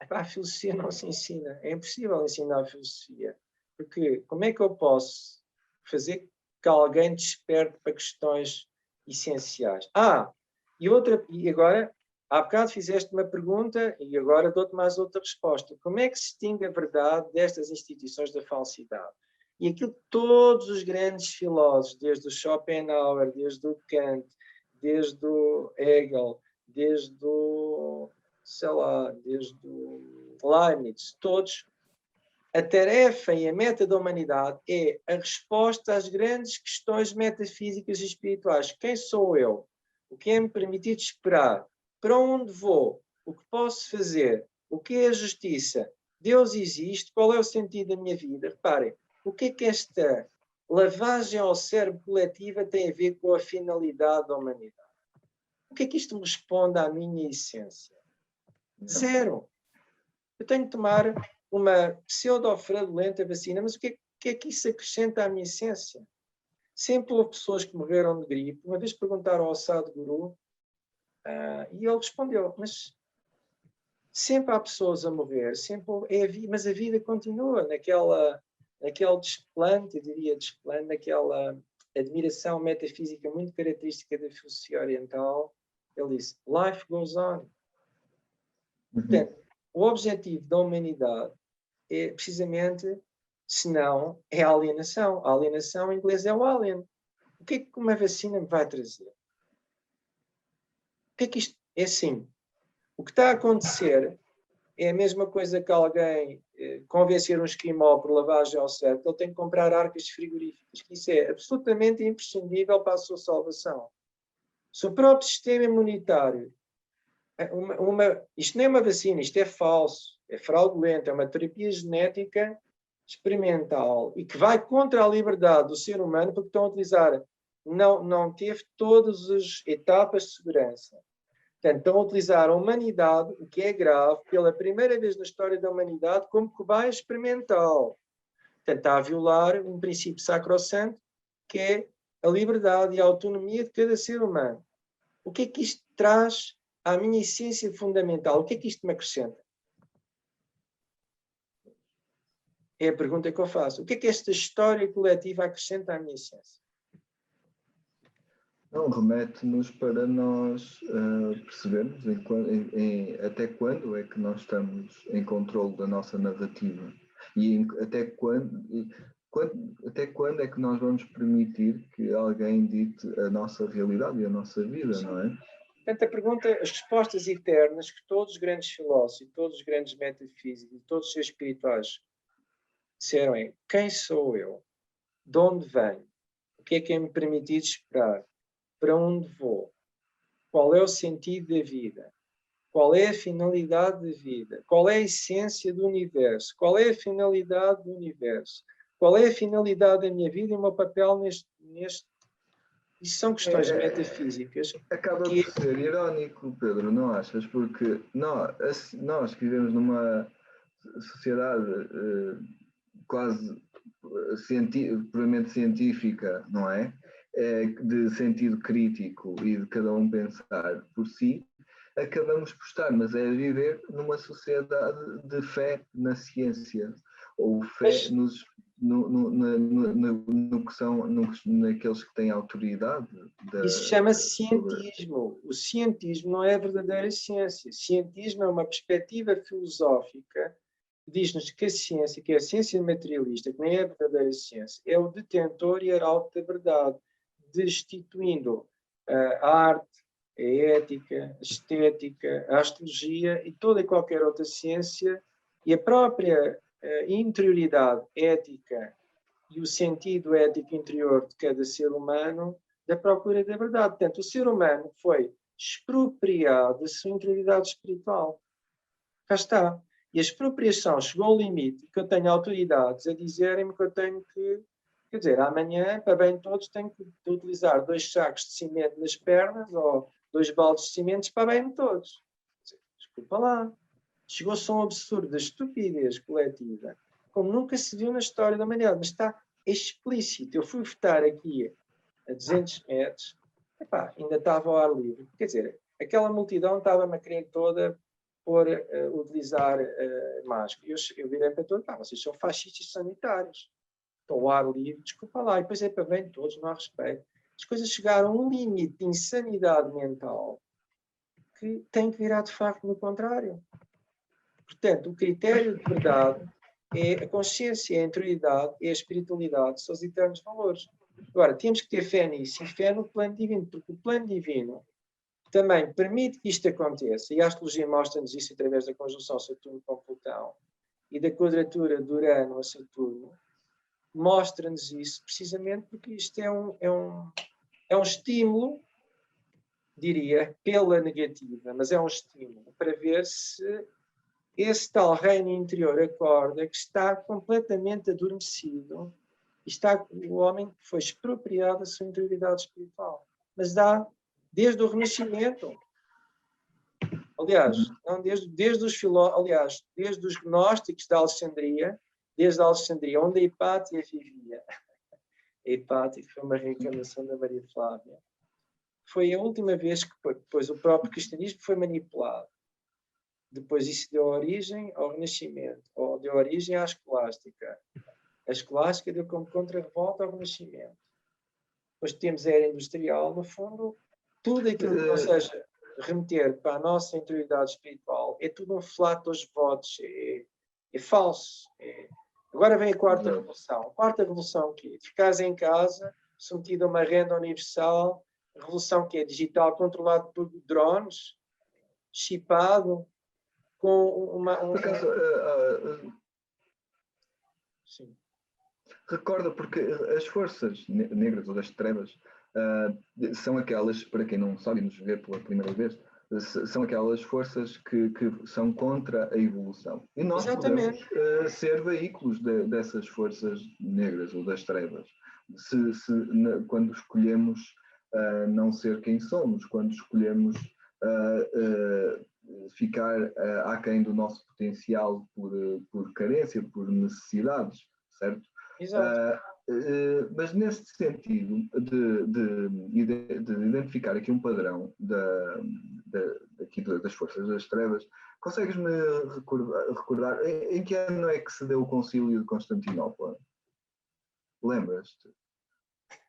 a filosofia não se ensina. É impossível ensinar a filosofia. Porque como é que eu posso fazer que alguém desperte para questões essenciais? E agora... Há bocado fizeste uma pergunta e agora dou-te mais outra resposta. Como é que se distingue a verdade destas instituições da falsidade? E aquilo que todos os grandes filósofos, desde o Schopenhauer, desde o Kant, desde o Hegel, desde o Leibniz, todos, a tarefa e a meta da humanidade é a resposta às grandes questões metafísicas e espirituais. Quem sou eu? O que é me permitido esperar? Para onde vou? O que posso fazer? O que é a justiça? Deus existe? Qual é o sentido da minha vida? Reparem, o que é que esta lavagem ao cérebro coletiva tem a ver com a finalidade da humanidade? O que é que isto me responde à minha essência? Zero. Eu tenho que tomar uma pseudo-fraudulenta vacina, mas o que é que isso acrescenta à minha essência? Sempre houve pessoas que morreram de gripe. Uma vez perguntaram ao Sadhguru, e ele respondeu, mas sempre há pessoas a morrer, mas a vida continua naquele desplante, eu diria desplante, naquela admiração metafísica muito característica da filosofia oriental. Ele disse, life goes on. Portanto, o objetivo da humanidade é precisamente, senão, é a alienação. A alienação em inglês é o alien. O que é que uma vacina me vai trazer? O que é que isto é assim? O que está a acontecer é a mesma coisa que alguém convencer um esquimó por lavagem ao cérebro que ele tem que comprar arcas frigoríficas, que isso é absolutamente imprescindível para a sua salvação. Se o próprio sistema imunitário, isto não é uma vacina, isto é falso, é fraudulento, é uma terapia genética experimental e que vai contra a liberdade do ser humano porque estão a utilizar, não teve todas as etapas de segurança. Portanto, estão a utilizar a humanidade, o que é grave, pela primeira vez na história da humanidade, como cobaia experimental. Portanto, está a violar um princípio sacrossanto, que é a liberdade e a autonomia de cada ser humano. O que é que isto traz à minha essência fundamental? O que é que isto me acrescenta? É a pergunta que eu faço. O que é que esta história coletiva acrescenta à minha essência? Não, remete-nos para nós percebermos até quando é que nós estamos em controle da nossa narrativa e até quando é que nós vamos permitir que alguém dite a nossa realidade e a nossa vida, Sim. Não é? Portanto, a pergunta, as respostas eternas que todos os grandes filósofos, todos os grandes metafísicos, todos os seres espirituais disseram é: quem sou eu? De onde venho? O que é me permitido esperar? Para onde vou? Qual é o sentido da vida? Qual é a finalidade da vida? Qual é a essência do universo? Qual é a finalidade do universo? Qual é a finalidade da minha vida e o meu papel neste... Isso são questões metafísicas. Acaba por ser irónico, Pedro, não achas? Porque nós que vivemos numa sociedade quase puramente científica, não é? De sentido crítico e de cada um pensar por si, acabamos por estar, mas é viver numa sociedade de fé na ciência, ou fé no que são naqueles que têm autoridade. Isso chama-se cientismo. O cientismo não é a verdadeira ciência. Cientismo é uma perspectiva filosófica que diz-nos que a ciência, que é a ciência materialista, que nem é a verdadeira ciência, é o detentor e arauto da verdade, destituindo a arte, a ética, a estética, a astrologia e toda e qualquer outra ciência e a própria interioridade ética e o sentido ético interior de cada ser humano da procura da verdade. Portanto, o ser humano foi expropriado da sua interioridade espiritual. Cá está. E a expropriação chegou ao limite que eu tenho autoridades a dizerem-me que eu tenho que, quer dizer, amanhã, para bem de todos, tenho que utilizar 2 sacos de cimento nas pernas ou 2 baldes de cimento para bem de todos. Desculpa lá. Chegou-se a um absurdo da estupidez coletiva, como nunca se viu na história da humanidade, mas está explícito. Eu fui votar aqui a 200 metros, epá, ainda estava ao ar livre. Quer dizer, aquela multidão estava-me a querer toda por utilizar máscara. Eu virei para todos, vocês são fascistas sanitários. Estão ao ar livre, desculpa lá. E depois é para bem de todos, não há respeito. As coisas chegaram a um limite de insanidade mental que tem que virar de facto no contrário. Portanto, o critério de verdade é a consciência, é a interioridade, é a espiritualidade, são os eternos valores. Agora, temos que ter fé nisso e fé no plano divino, porque o plano divino também permite que isto aconteça, e a astrologia mostra-nos isso através da conjunção Saturno com Plutão e da quadratura de Urano a Saturno, mostra-nos isso precisamente porque isto é um estímulo, diria, pela negativa, mas é um estímulo para ver se esse tal reino interior acorda que está completamente adormecido e o homem foi expropriado da sua interioridade espiritual. Mas dá desde o Renascimento. Aliás, não desde os aliás, desde os gnósticos da Alexandria, desde a Alexandria, onde a Hipátia vivia. A Hipátia foi uma reencarnação da Maria Flávia. Foi a última vez que depois o próprio cristianismo foi manipulado. Depois isso deu origem ao Renascimento, ou deu origem à Escolástica. A Escolástica deu como contra-revolta ao Renascimento. Depois temos a Era Industrial, no fundo, tudo aquilo que não seja remeter para a nossa interioridade espiritual é tudo um flato dos votos, é falso. Agora vem a quarta revolução. A quarta revolução que é ficares em casa, submetido a uma renda universal, a revolução que é digital, controlado por drones, chipado, com uma... Sim. Recorda, porque as forças negras ou das trevas são aquelas, para quem não sabe nos vê pela primeira vez, São aquelas forças que são contra a evolução. E nós Exatamente. podemos ser veículos dessas forças negras ou das trevas. Quando escolhemos não ser quem somos, quando escolhemos ficar aquém do nosso potencial por carência, por necessidades, certo? Exato. Mas nesse sentido de identificar aqui um padrão aqui das forças das trevas, consegues-me recordar em que ano é que se deu o concílio de Constantinopla? Lembras-te?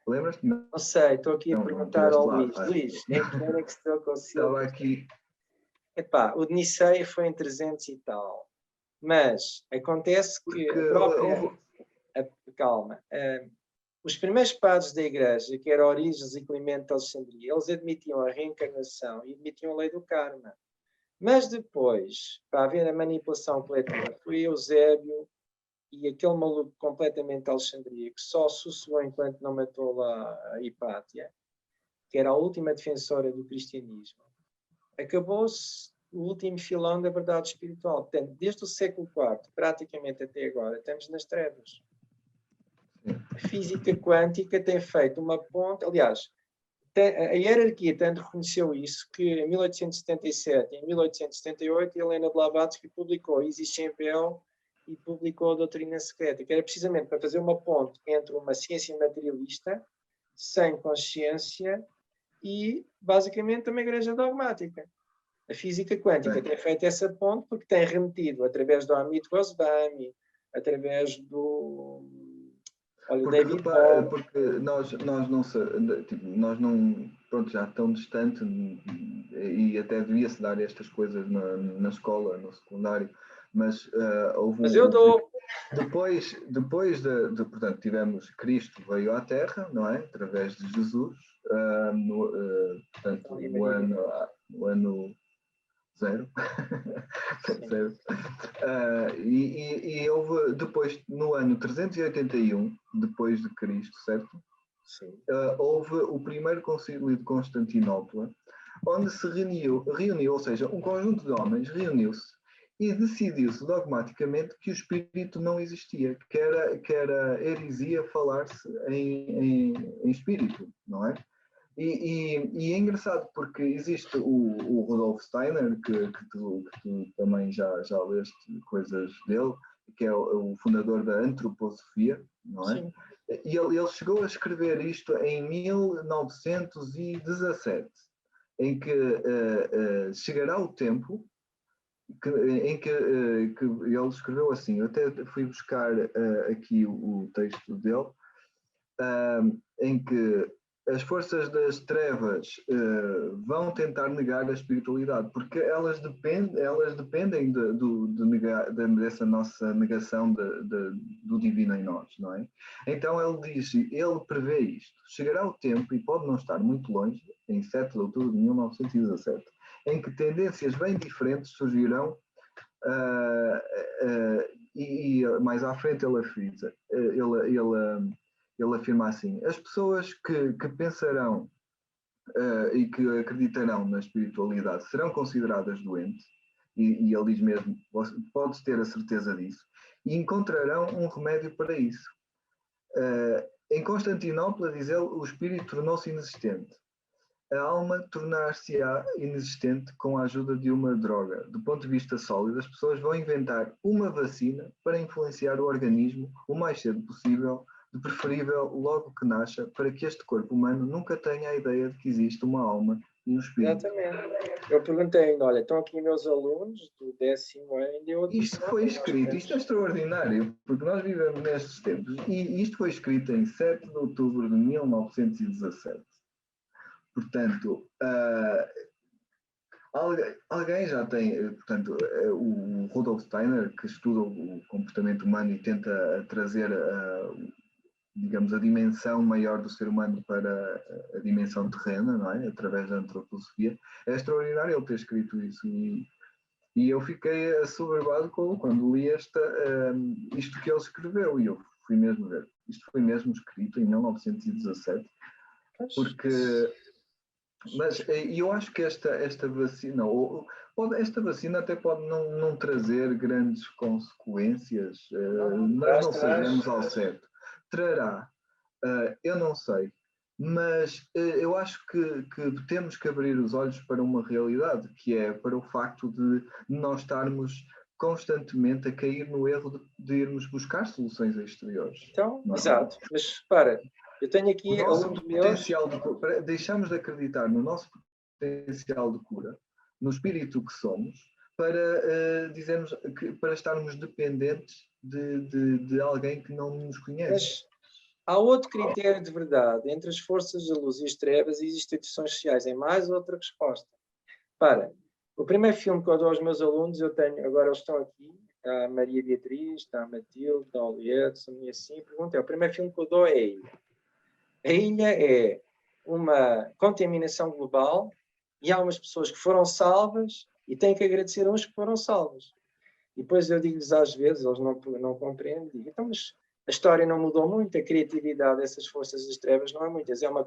Lembras-te? Não sei, estou aqui a Não perguntar ao lá. Luís. Luís, em que ano é que se deu o concílio? Estava aqui. Epá, o de Niceia foi em 300 e tal. Mas acontece que a própria... Calma. Os primeiros padres da Igreja, que eram Orígenes e Clemente de Alexandria, eles admitiam a reencarnação e admitiam a lei do karma. Mas depois, para haver a manipulação coletiva, foi Eusébio e aquele maluco completamente de Alexandria, que só sossegou enquanto não matou lá a Hipátia, que era a última defensora do cristianismo, acabou-se o último filão da verdade espiritual. Portanto, desde o século IV, praticamente até agora, estamos nas trevas. A física quântica tem feito uma ponte, aliás, a hierarquia tanto reconheceu isso que em 1877 e em 1878 Helena Blavatsky publicou Isis Chempel e publicou a Doutrina Secreta, que era precisamente para fazer uma ponte entre uma ciência materialista, sem consciência, e basicamente uma igreja dogmática. A física quântica tem feito essa ponte porque tem remetido através do Amit Goswami, através do David Bohm. Porque nós não, pronto, já tão distante e até devia-se dar estas coisas na escola, no secundário, mas houve Mas eu dou. Depois portanto, tivemos Cristo veio à Terra, não é? Através de Jesus, portanto, no ano zero. Zero. E houve depois, no ano 381, depois de Cristo, certo? Sim. Houve o primeiro concílio de Constantinopla, onde se reuniu, ou seja, um conjunto de homens reuniu-se e decidiu-se dogmaticamente que o espírito não existia, que era heresia falar-se em espírito, não é? E é engraçado porque existe o Rudolf Steiner, que tu também já leste coisas dele, que é o fundador da antroposofia, não é? Sim. E ele chegou a escrever isto em 1917, em que chegará o tempo em que ele escreveu assim, eu até fui buscar aqui o texto dele, em que as forças das trevas vão tentar negar a espiritualidade, porque elas dependem dessa nossa negação do divino em nós, não é? Então ele prevê isto. Chegará o tempo, e pode não estar muito longe, em 7 de outubro de 1917, em que tendências bem diferentes surgirão e mais à frente ele afirma, ele afirma assim: as pessoas que pensarão e que acreditarão na espiritualidade serão consideradas doentes, e ele diz mesmo, podes ter a certeza disso, e encontrarão um remédio para isso. Em Constantinopla, diz ele, o espírito tornou-se inexistente. A alma tornar-se-á inexistente com a ajuda de uma droga. Do ponto de vista sólido, as pessoas vão inventar uma vacina para influenciar o organismo o mais cedo possível, de preferível logo que nasça, para que este corpo humano nunca tenha a ideia de que existe uma alma e um espírito. Exatamente. Eu perguntei ainda, olha, estão aqui meus alunos do 10º ano. Isto foi escrito, isto é extraordinário, porque nós vivemos nestes tempos, e isto foi escrito em 7 de outubro de 1917. Portanto, alguém já tem, portanto, o Rudolf Steiner, que estuda o comportamento humano e tenta trazer, digamos, a dimensão maior do ser humano para a dimensão terrena, não é? Através da antroposofia. É extraordinário ele ter escrito isso e eu fiquei assoberbado quando li isto que ele escreveu, e eu fui mesmo ver. Isto foi mesmo escrito em 1917, porque Mas eu acho que esta vacina, esta vacina até pode não trazer grandes consequências, nós não sabemos ao certo. Trará, eu não sei, mas eu acho que temos que abrir os olhos para uma realidade, que é para o facto de nós estarmos constantemente a cair no erro de irmos buscar soluções exteriores. Então, exato. Mas, para, eu tenho aqui o nosso alunos potencial meus... Deixamos de acreditar no nosso potencial de cura, no espírito que somos, para dizermos para estarmos dependentes de alguém que não nos conhece. Mas há outro critério de verdade. Entre as forças da luz e as trevas e as instituições sociais. É mais outra resposta. Para, o primeiro filme que eu dou aos meus alunos, eu tenho, agora eles estão aqui, está a Maria Beatriz, está a Matilde, está a Oliette, e assim, perguntei, o primeiro filme que eu dou é a Ilha. A Ilha é uma contaminação global e há umas pessoas que foram salvas e têm que agradecer a uns que foram salvos. E depois eu digo-lhes às vezes, eles não compreendem, digo, então, mas a história não mudou muito, a criatividade dessas forças das trevas não é muitas, é uma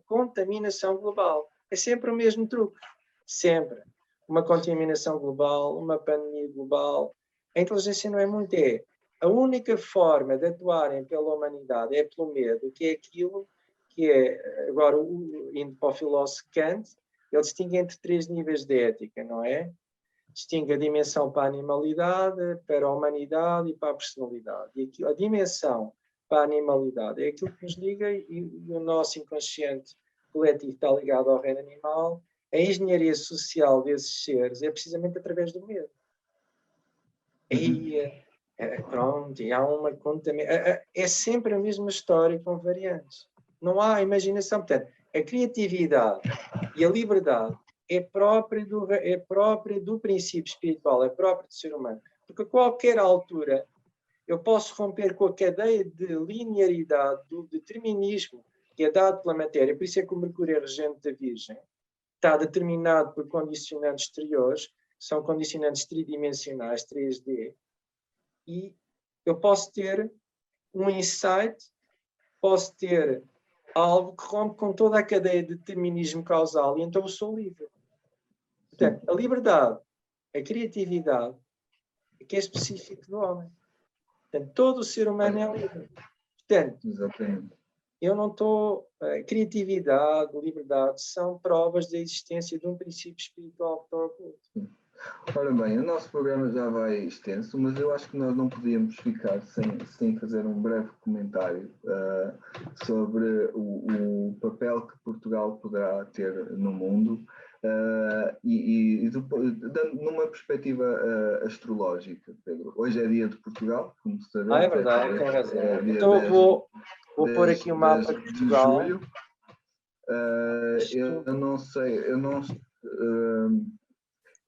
contaminação global. É sempre o mesmo truque, sempre. Uma contaminação global, uma pandemia global. A inteligência não é muito, é a única forma de atuarem pela humanidade é pelo medo, que é aquilo que é, agora, indo para o filósofo Kant, ele distingue entre 3 níveis de ética, não é? Distingue a dimensão para a animalidade, para a humanidade e para a personalidade. E a dimensão para a animalidade é aquilo que nos liga e o nosso inconsciente coletivo está ligado ao reino animal. A engenharia social desses seres é precisamente através do medo. E pronto, e há uma contaminação. É sempre a mesma história com variantes. Não há imaginação. Portanto, a criatividade e a liberdade é própria do princípio espiritual, é própria do ser humano. Porque a qualquer altura eu posso romper com a cadeia de linearidade do determinismo que é dado pela matéria. Por isso é que o Mercúrio é regente da Virgem. Está determinado por condicionantes exteriores, são condicionantes tridimensionais, 3D. E eu posso ter um insight, posso ter algo que rompe com toda a cadeia de determinismo causal e então eu sou livre. Portanto, a liberdade, a criatividade, é que é específico do homem. Portanto, todo o ser humano é livre. Portanto, exatamente. Eu não estou... criatividade, liberdade, são provas da existência de um princípio espiritual que está oculto. Ora bem, o nosso programa já vai extenso, mas eu acho que nós não podíamos ficar sem fazer um breve comentário sobre o papel que Portugal poderá ter no mundo numa perspectiva astrológica, Pedro. Hoje é dia de Portugal, como sabemos. É verdade, tem razão. Então eu vou pôr aqui o mapa de Portugal. Julho. Eu não sei,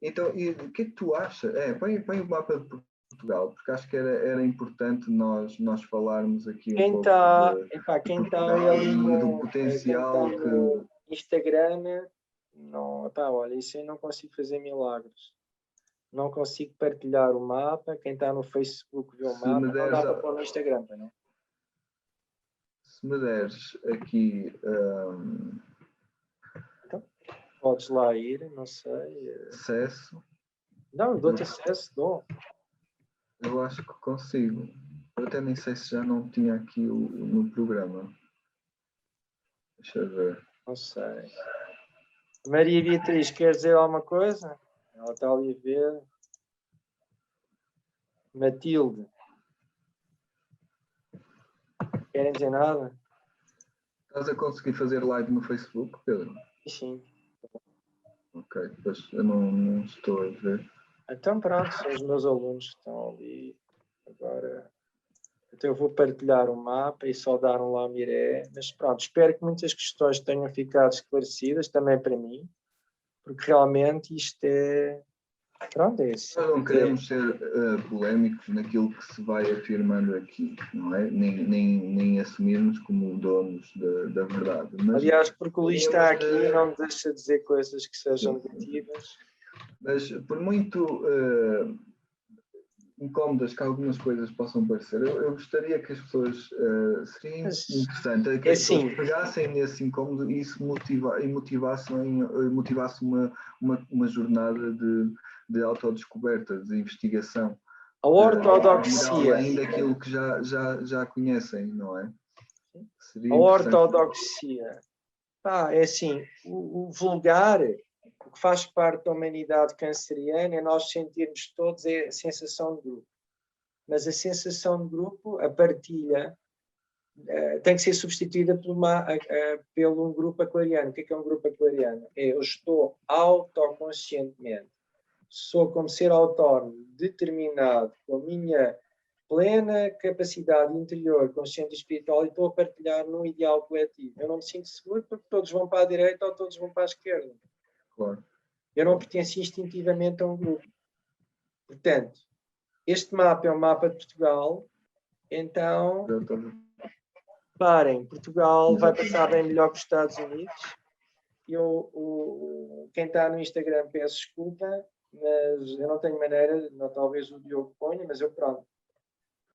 então, e o que é que tu achas? Põe o mapa de Portugal, porque acho que era importante nós falarmos aqui um pouco quem está ali do potencial no Instagram, não, olha, isso aí não consigo fazer milagres. Não consigo partilhar o mapa. Quem está no Facebook vê o mapa, não dá para pôr no Instagram, não? Se me deres aqui... Podes lá ir, não sei. Acesso. Não, eu dou-te acesso, dou. Eu acho que consigo. Eu até nem sei se já não tinha aqui no programa. Deixa eu ver. Não sei. Maria Beatriz, quer dizer alguma coisa? Ela está ali a ver. Matilde. Querem dizer nada? Estás a conseguir fazer live no Facebook, Pedro? Sim. Ok, pois eu não estou a ver. Então pronto, são os meus alunos que estão ali. Agora, então eu vou partilhar o mapa e só dar um lá Miré. Mas pronto, espero que muitas questões tenham ficado esclarecidas, também para mim, porque realmente isto é... Pronto, é assim. Nós não queremos ser polémicos naquilo que se vai afirmando aqui, não é? Nem assumirmos como donos da verdade. Mas, aliás, porque o Luís está aqui e não me deixa dizer coisas que sejam negativas. Mas por muito incómodas que algumas coisas possam parecer, eu gostaria que as pessoas, seria interessante que é as pessoas assim, pegassem nesse incómodo e isso motivasse uma jornada de autodescoberta, de investigação, a de ir ortodoxia, além daquilo que já conhecem, não é? a Seria interessante. ortodoxia, é assim, o vulgar, o que faz parte da humanidade canceriana é nós sentirmos todos a sensação de grupo. Mas a sensação de grupo, a partilha, tem que ser substituída por um grupo aquariano. O que é um grupo aquariano? Eu estou autoconscientemente, sou como ser autónomo, determinado, com a minha plena capacidade interior, consciente e espiritual, e estou a partilhar num ideal coletivo. Eu não me sinto seguro porque todos vão para a direita ou todos vão para a esquerda. Claro. Eu não pertenço instintivamente a um grupo. Portanto, este mapa é um mapa de Portugal, então, Portugal vai passar bem melhor que os Estados Unidos. Quem está no Instagram peço desculpa, mas eu não tenho maneira, não, talvez o Diogo ponha, mas eu pronto.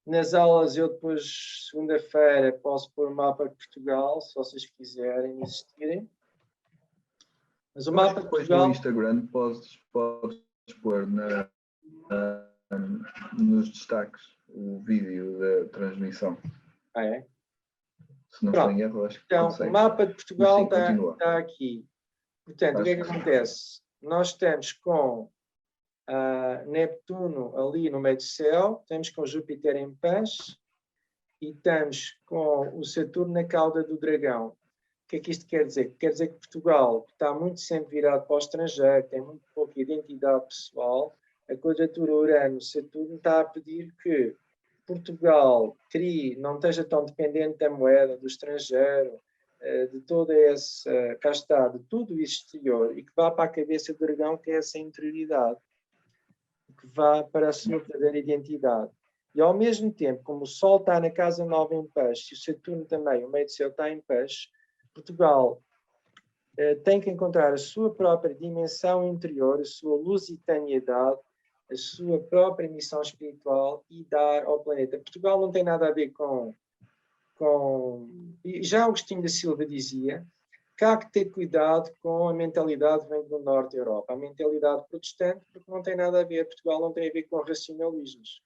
Nas aulas eu depois, segunda-feira, posso pôr o mapa de Portugal, se vocês quiserem insistirem. Mas o mapa de Portugal... no Instagram podes pôr nos destaques o vídeo da transmissão. É? Se não for em erro, acho que então, consegue. O mapa de Portugal está aqui. Portanto, o que é que acontece? Nós estamos com Neptuno ali no meio do céu, estamos com Júpiter em Peixe e estamos com o Saturno na cauda do dragão. O que é que isto quer dizer? Quer dizer que Portugal está muito sempre virado para o estrangeiro, tem muito pouca identidade pessoal. A quadratura Urano-Saturno está a pedir que Portugal não esteja tão dependente da moeda, do estrangeiro, de toda essa, cá está, de tudo isso exterior, e que vá para a cabeça do dragão, que é essa interioridade, que vá para a sua verdadeira identidade. E ao mesmo tempo, como o Sol está na casa 9 em Peixe, e o Saturno também, o meio do céu está em Peixe, Portugal tem que encontrar a sua própria dimensão interior, a sua lusitaniedade, a sua própria missão espiritual e dar ao planeta. Portugal não tem nada a ver com e já Agostinho da Silva dizia que há que ter cuidado com a mentalidade que vem do norte da Europa, a mentalidade protestante, porque não tem nada a ver, Portugal não tem a ver com racionalismos.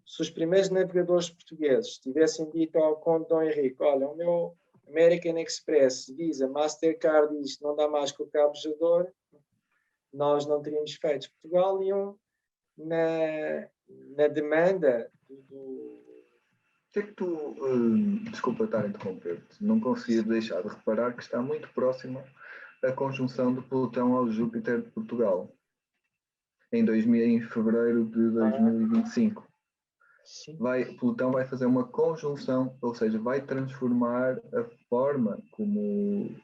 Se os primeiros navegadores portugueses tivessem dito ao Conde Dom Henrique, olha, o meu American Express, Visa, Mastercard, isto não dá mais que o cabo jador, nós não teríamos feito. Portugal iam na demanda do... O que é que tu, desculpa estar a interromper-te, não conseguia deixar de reparar que está muito próxima a conjunção de Plutão ao Júpiter de Portugal, em fevereiro de 2025. Sim. Plutão vai fazer uma conjunção, ou seja, vai transformar a forma como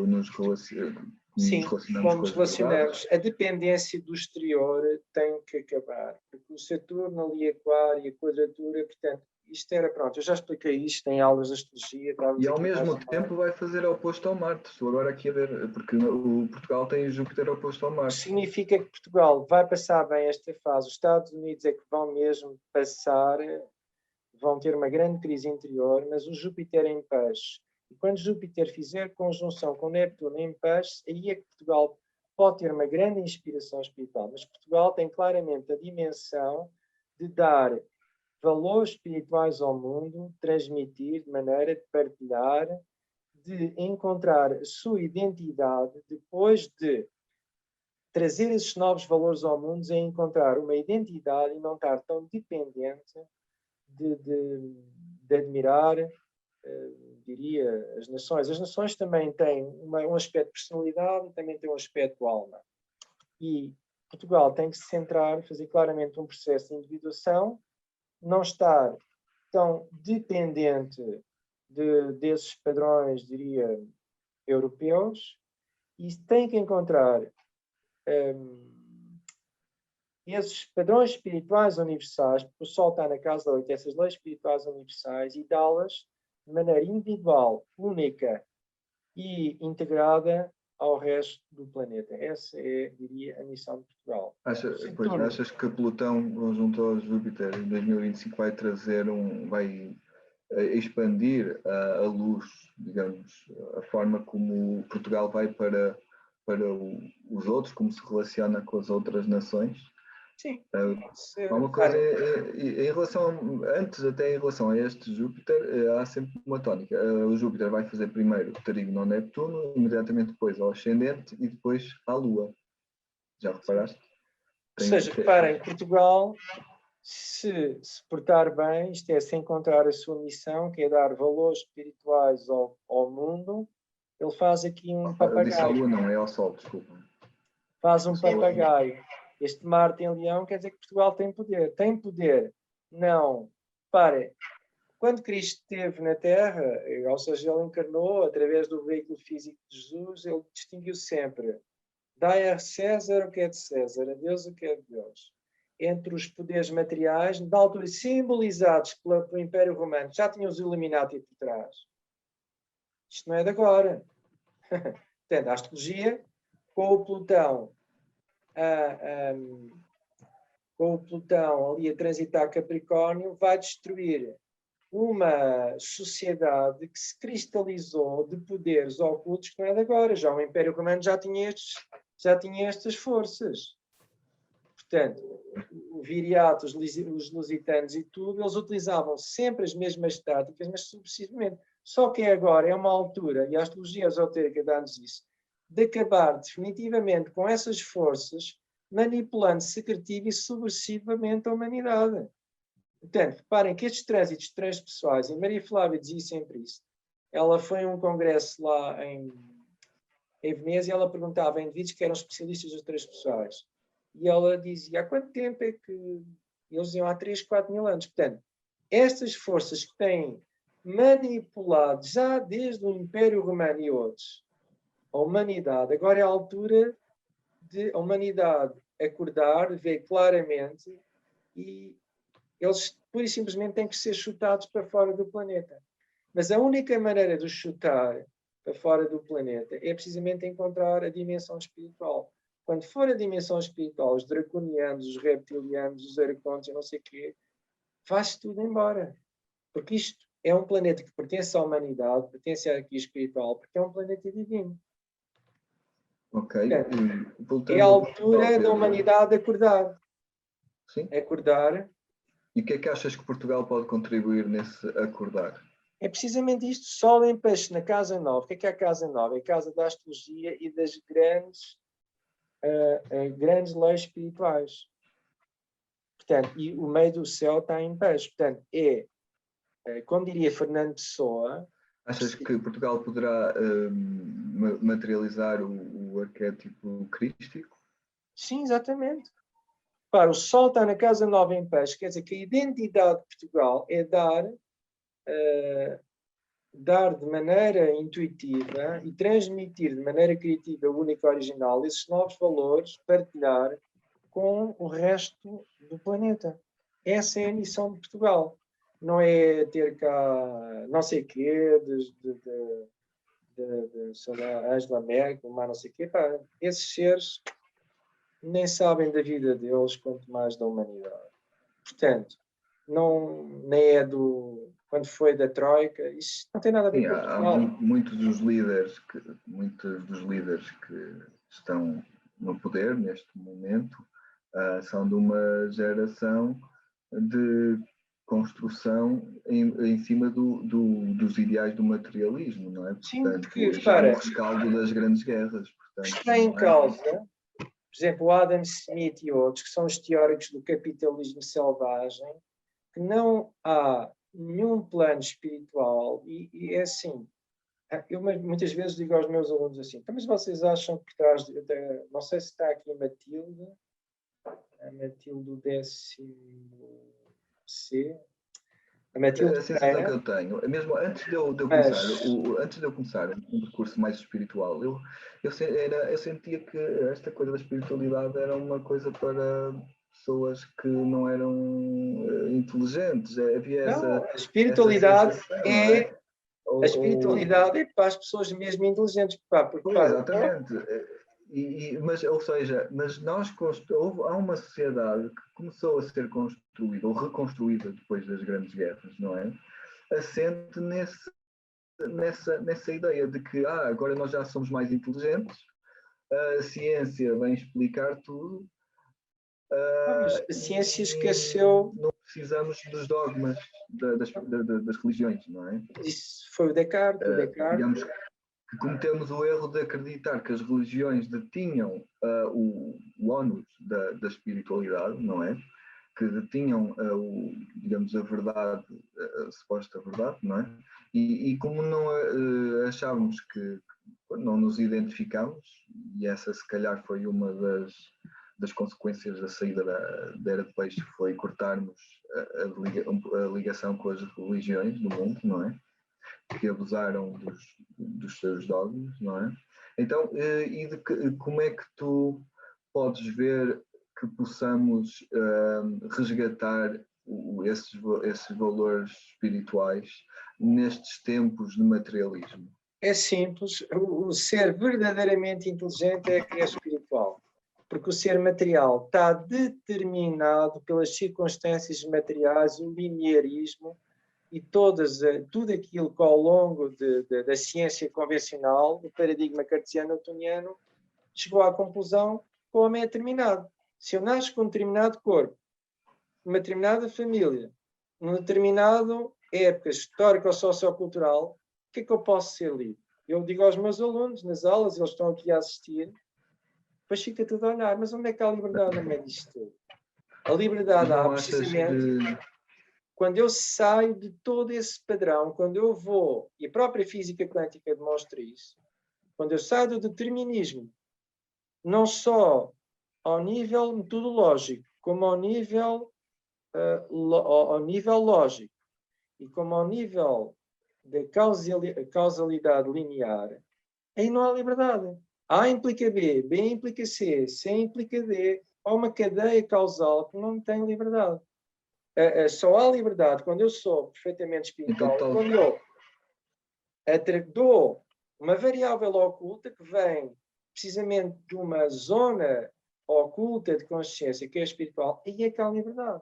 nos relacionamos. Sim, como nos relacionamos. A dependência do exterior tem que acabar, porque o Saturno ali, Aquário e a quadratura, portanto, isto era pronto, eu já expliquei isto em aulas de astrologia. E ao mesmo tempo vai fazer oposto ao Marte, estou agora aqui a ver, porque o Portugal tem Júpiter oposto ao Marte. Significa que Portugal vai passar bem esta fase, os Estados Unidos é que vão mesmo passar, vão ter uma grande crise interior, mas o Júpiter em Peixe. E quando Júpiter fizer conjunção com Neptuno em Peixe, aí é que Portugal pode ter uma grande inspiração espiritual. Mas Portugal tem claramente a dimensão de dar valores espirituais ao mundo, transmitir de maneira de partilhar, de encontrar a sua identidade, depois de trazer esses novos valores ao mundo, é encontrar uma identidade e não estar tão dependente de admirar, diria, as nações. As nações também têm um aspecto de personalidade e também têm um aspecto de alma. E Portugal tem que se centrar, fazer claramente um processo de individuação, não estar tão dependente desses padrões, diria, europeus, e tem que encontrar esses padrões espirituais universais, porque o Sol está na casa 8, essas leis espirituais universais, e dá-las de maneira individual, única e integrada ao resto do planeta. Essa é, diria, a missão de Portugal. Achas que Plutão, junto ao Júpiter, em 2025 vai trazer vai expandir a luz, digamos, a forma como Portugal vai para os outros, como se relaciona com as outras nações? Sim. Uma coisa, em relação, antes até em relação a este Júpiter, há sempre uma tónica. O Júpiter vai fazer primeiro o trígono ao Neptuno, imediatamente depois ao ascendente e depois à Lua. Já reparaste? Ou seja, reparem, Portugal, se portar bem, isto é, se encontrar a sua missão, que é dar valores espirituais ao mundo, ele faz aqui um papagaio. Eu disse à Lua, não, é ao Sol, desculpa. Faz um papagaio. Este Marte em Leão quer dizer que Portugal tem poder. Tem poder. Não. Repare, quando Cristo esteve na Terra, ou seja, ele encarnou através do veículo físico de Jesus, ele distinguiu sempre: dai a César o que é de César, a Deus o que é de Deus. Entre os poderes materiais, da altura simbolizados pelo Império Romano, já tinham os Illuminati por trás. Isto não é de agora. Portanto, a astrologia, com o Plutão ali a transitar Capricórnio, vai destruir uma sociedade que se cristalizou de poderes ocultos que não é de agora. Já o Império Romano já tinha estas forças. Portanto, o Viriato, os lusitanos e tudo, eles utilizavam sempre as mesmas táticas, mas sucessivamente. Só que agora é uma altura, e a astrologia esotérica dá-nos isso, de acabar definitivamente com essas forças, manipulando secretiva e subversivamente a humanidade. Portanto, reparem que estes trânsitos transpessoais, e Maria Flávia dizia sempre isso, ela foi a um congresso lá em Veneza e ela perguntava a indivíduos que eram especialistas dos transpessoais. E ela dizia: há quanto tempo é que... Eles diziam: há 3, 4 mil anos. Portanto, estas forças que têm manipulado, já desde o Império Romano e outros, a humanidade, agora é a altura de a humanidade acordar, ver claramente, e eles pura e simplesmente têm que ser chutados para fora do planeta. Mas a única maneira de os chutar para fora do planeta é precisamente encontrar a dimensão espiritual. Quando for a dimensão espiritual, os draconianos, os reptilianos, os arcontes, não sei o quê, vai-se tudo embora. Porque isto é um planeta que pertence à humanidade, pertence à hierarquia espiritual, porque é um planeta divino. Ok. Portanto, é a altura da humanidade acordar. Sim. Acordar. E o que é que achas que Portugal pode contribuir nesse acordar? É precisamente isto: Sol em Peixe na Casa 9. O que é a Casa 9? É a casa da astrologia e das grandes leis espirituais. Portanto, e o meio do céu está em Peixe. Portanto, como diria Fernando Pessoa... Achas que Portugal poderá materializar o arquétipo crístico? Sim, exatamente. Para o Sol está na Casa 9 em Peixe, quer dizer que a identidade de Portugal é dar de maneira intuitiva e transmitir de maneira criativa, única e original esses novos valores, partilhar com o resto do planeta. Essa é a missão de Portugal. Não é ter cá não sei o quê, sei lá, Angela Merkel, mas não sei o quê. Pá, esses seres nem sabem da vida deles, quanto mais da humanidade. Portanto, nem é quando foi da Troika, isso não tem nada a ver com Portugal. Há muitos dos líderes que estão no poder neste momento são de uma geração de construção em cima dos ideais do materialismo, não é? Sim, portanto, porque, já no rescaldo das grandes guerras. Portanto, está em causa, por exemplo, o Adam Smith e outros, que são os teóricos do capitalismo selvagem, que não há nenhum plano espiritual, e é assim, eu muitas vezes digo aos meus alunos assim: mas vocês acham que por trás não sei se está aqui a Matilde do 10º C, a Matilde a sensação que eu tenho, mesmo antes de eu começar um percurso mais espiritual, eu sentia que esta coisa da espiritualidade era uma coisa para pessoas que não eram inteligentes. Havia a espiritualidade A espiritualidade é para as pessoas mesmo inteligentes. Pá, porque, pá, exatamente. Mas, ou seja, mas há uma sociedade que começou a ser construída ou reconstruída depois das grandes guerras, não é? Assente nessa ideia de que agora nós já somos mais inteligentes, a ciência vem explicar tudo. Mas a ciência esqueceu. Não precisamos dos dogmas das religiões, não é? Isso foi o Descartes. Digamos que cometemos o erro de acreditar que as religiões detinham o ónus da espiritualidade, não é? Que detinham, digamos, a verdade, a suposta verdade, não é? E como não achávamos que não nos identificamos, e essa se calhar foi uma das consequências da saída da Era de Peixe, foi cortarmos a ligação com as religiões do mundo, não é? Que abusaram dos seus dogmas, não é? Então, como é que tu podes ver que possamos resgatar esses valores espirituais nestes tempos de materialismo? É simples. O ser verdadeiramente inteligente é que é espiritual. Porque o ser material está determinado pelas circunstâncias materiais, o linearismo e tudo aquilo que ao longo da ciência convencional, do paradigma cartesiano-newtoniano, chegou à conclusão que o homem é determinado. Se eu nasço com um determinado corpo, numa determinada família, numa determinada época histórica ou sociocultural, o que é que eu posso ser livre? Eu digo aos meus alunos, nas aulas, eles estão aqui a assistir, depois fica tudo a olhar, mas onde é que há a liberdade no meio disto tudo? A liberdade há precisamente quando eu saio de todo esse padrão, quando eu vou, e a própria física quântica demonstra isso, quando eu saio do determinismo, não só ao nível metodológico, como ao nível lógico, e como ao nível da causalidade linear, aí não há liberdade. A implica B, B implica C, C implica D. Há uma cadeia causal que não tem liberdade. Só há liberdade quando eu sou perfeitamente espiritual, então, quando eu dou uma variável oculta que vem precisamente de uma zona oculta de consciência que é espiritual, e é que há liberdade.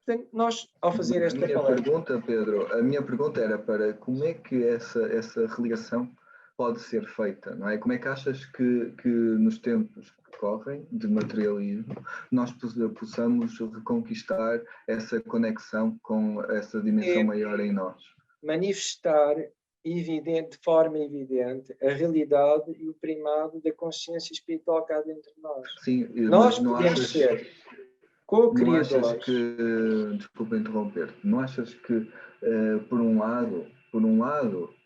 Portanto, nós, ao fazer esta palestra... A minha pergunta era para como é que essa religação pode ser feita, não é? Como é que achas que nos tempos que correm de materialismo nós possamos reconquistar essa conexão com essa dimensão maior em nós? Manifestar de forma evidente a realidade e o primado da consciência espiritual cá dentro de nós. Sim, nós podemos ser co-criadores. Desculpa interromper, não achas que por um lado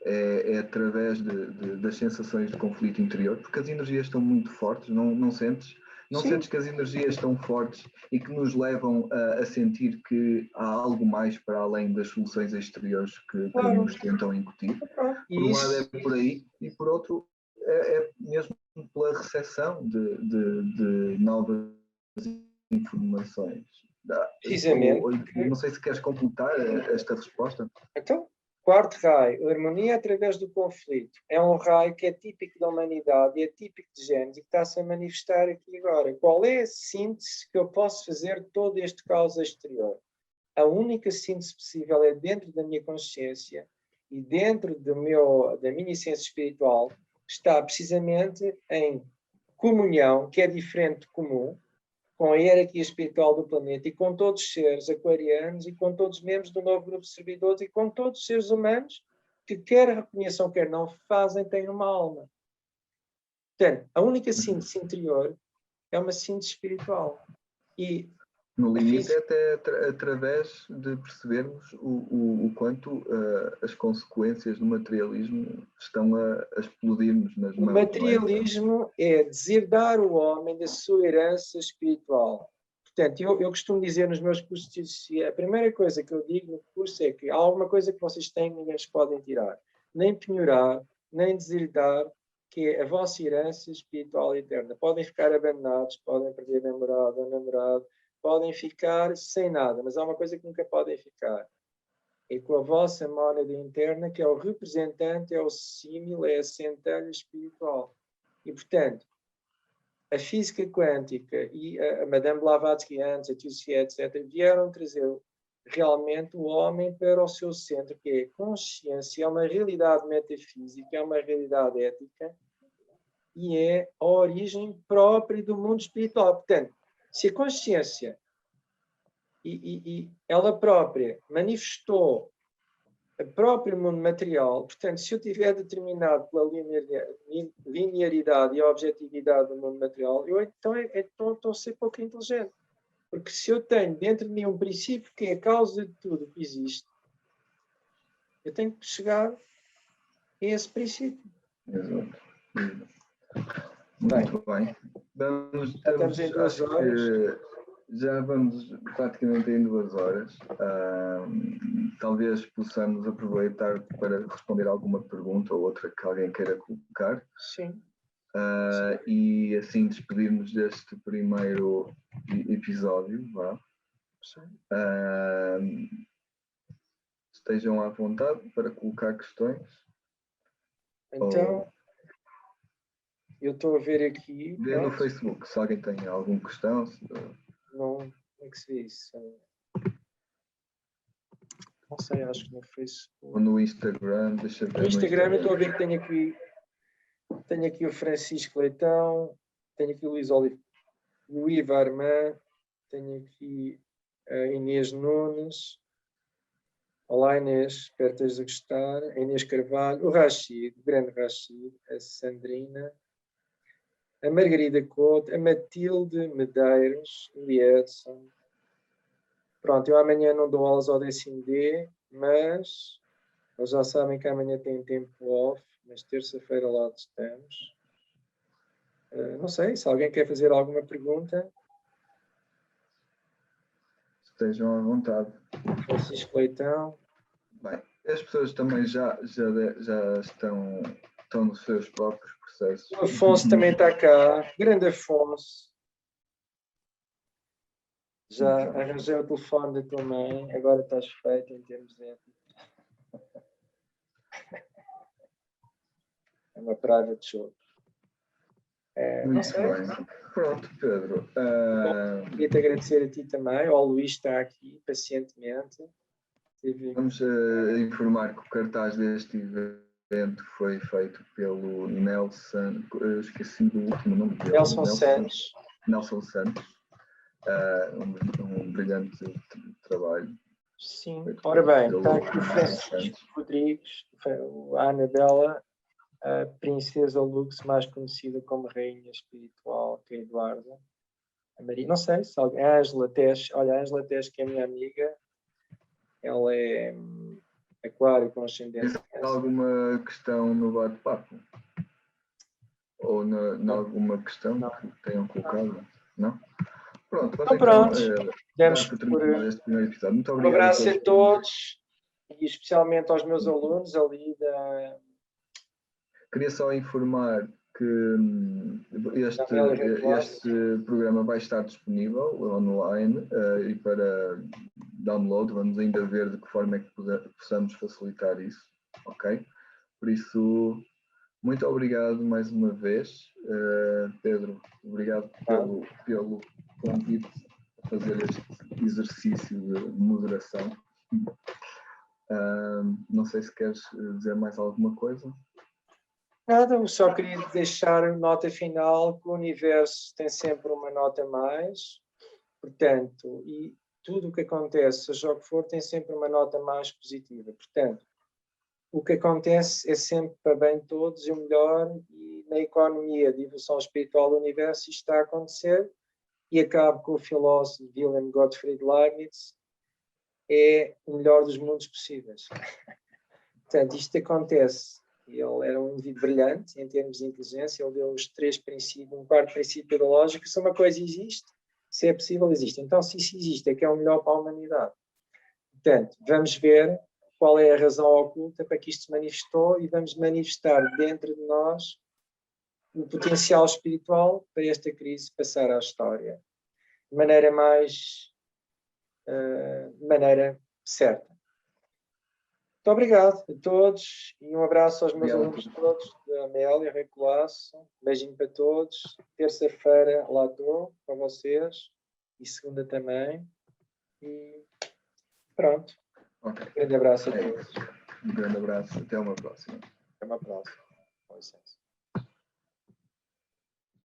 é através das sensações de conflito interior, porque as energias estão muito fortes, não sentes? Não sentes que as energias estão fortes e que nos levam a sentir que há algo mais para além das soluções exteriores que nos tentam incutir? Por um lado é por aí, e por outro é mesmo pela recepção de novas informações. Precisamente. Não sei se queres completar esta resposta. Então, quarto raio, a harmonia através do conflito. É um raio que é típico da humanidade, é típico de Gênesis e que está-se a manifestar aqui agora. Qual é a síntese que eu posso fazer de todo este caos exterior? A única síntese possível é dentro da minha consciência e dentro da minha essência espiritual, está precisamente em comunhão, que é diferente de comum, com a hierarquia espiritual do planeta e com todos os seres aquarianos e com todos os membros do novo grupo de servidores e com todos os seres humanos que quer reconheçam, quer não fazem, têm uma alma. Portanto, a única síntese interior é uma síntese espiritual. E no limite é até através de percebermos o quanto as consequências do materialismo estão a explodir-nos nas mãos. O materialismo é deserdar o homem da sua herança espiritual. Portanto, eu costumo dizer nos meus cursos, a primeira coisa que eu digo no curso é que há alguma coisa que vocês têm que ninguém vos podem tirar. Nem penhorar, nem deserdar, que é a vossa herança espiritual eterna. Podem ficar abandonados, podem perder namorado ou namorado, podem ficar sem nada, mas há uma coisa que nunca podem ficar. é com a vossa mónada interna, que é o representante, é o símil, é a centelha espiritual. E, portanto, a física quântica e a Madame Blavatsky antes, a Tussier, etc., vieram trazer realmente o homem para o seu centro, que é a consciência, é uma realidade metafísica, é uma realidade ética e é a origem própria do mundo espiritual. Portanto, se a consciência e ela própria manifestou o próprio mundo material, portanto, se eu tiver determinado pela linearidade e a objetividade do mundo material, eu então estou a ser pouco inteligente. Porque se eu tenho dentro de mim um princípio que é a causa de tudo que existe, eu tenho que chegar a esse princípio. Exato. Muito bem. Estamos em 2 horas. Já vamos praticamente em 2 horas. Talvez possamos aproveitar para responder alguma pergunta ou outra que alguém queira colocar. Sim. E assim despedirmos deste primeiro episódio. Vá. Estejam à vontade para colocar questões. Então, eu estou a ver aqui. Vê no Facebook, se alguém tem alguma questão. Não, como é que se vê isso? Não sei, acho que no Facebook. Ou no Instagram, deixa eu ver. No Instagram eu estou a ver que tenho aqui o Francisco Leitão, tenho aqui o Luís Varman, tenho aqui a Inês Nunes. Olá Inês, espero que estejas a gostar. A Inês Carvalho, o Rachid, o grande Rachid, a Sandrina, a Margarida Couto, a Matilde Medeiros, o Edson. Pronto, eu amanhã não dou aulas ao 10º D, mas eles já sabem que amanhã tem tempo off, mas terça-feira lá estamos. Não sei, se alguém quer fazer alguma pergunta. Estejam à vontade. Francisco Leitão. Bem, as pessoas também já estão nos seus próprios processos. O Afonso também está cá. Grande Afonso. Já arranjei o telefone da tua mãe. Agora estás feito em termos éticos. É uma praga de choros. Muito bem. Pronto, Pedro. Queria-te agradecer a ti também. O Luís está aqui pacientemente. Vamos informar que o cartaz deste evento foi feito pelo Nelson, esqueci do último nome dele. Nelson Santos. Nelson Santos. Um brilhante trabalho. Sim. Ora bem, está aqui o Francisco Rodrigues, a Anabela, a Princesa Lux, mais conhecida como Rainha Espiritual, que é a Eduarda. A Maria, não sei se alguém. A Ângela Tesh, olha, a Ângela Tesh, que é a minha amiga, ela é aquário com ascendente. Tem alguma questão no bate-papo? Ou na alguma questão que tenham colocado? Não? Pronto, então pronto. Demos por este primeiro episódio. Muito um obrigado abraço a todos e especialmente aos meus alunos ali da. Queria só informar que este programa vai estar disponível online e para download. Vamos ainda ver de que forma é que possamos facilitar isso, ok? Por isso, muito obrigado mais uma vez. Pedro, obrigado pelo convite a fazer este exercício de moderação. Não sei se queres dizer mais alguma coisa. Nada, eu só queria deixar nota final que o universo tem sempre uma nota mais, portanto, e tudo o que acontece, seja o que for, tem sempre uma nota mais positiva. Portanto, o que acontece é sempre para bem de todos e o melhor, e na economia de evolução espiritual do universo isto está a acontecer, e acabo com o filósofo Wilhelm Gottfried Leibniz, é o melhor dos mundos possíveis. Portanto, isto acontece. Ele era um indivíduo brilhante em termos de inteligência, ele deu os 3 princípios, um 4º princípio pedagógico. Se uma coisa existe, se é possível, existe. Então, se isso existe, é que é o melhor para a humanidade. Portanto, vamos ver qual é a razão oculta para que isto se manifestou e vamos manifestar dentro de nós o potencial espiritual para esta crise passar à história de maneira mais certa. Muito obrigado a todos e um abraço aos meus Obrigado. alunos todos, da Amélia, Rui Colasso. Beijinho para todos. Terça-feira lá estou para vocês e segunda também. E pronto. Ok. Um grande abraço a É todos. isso. Um grande abraço. Até uma próxima. Até uma próxima. Com licença.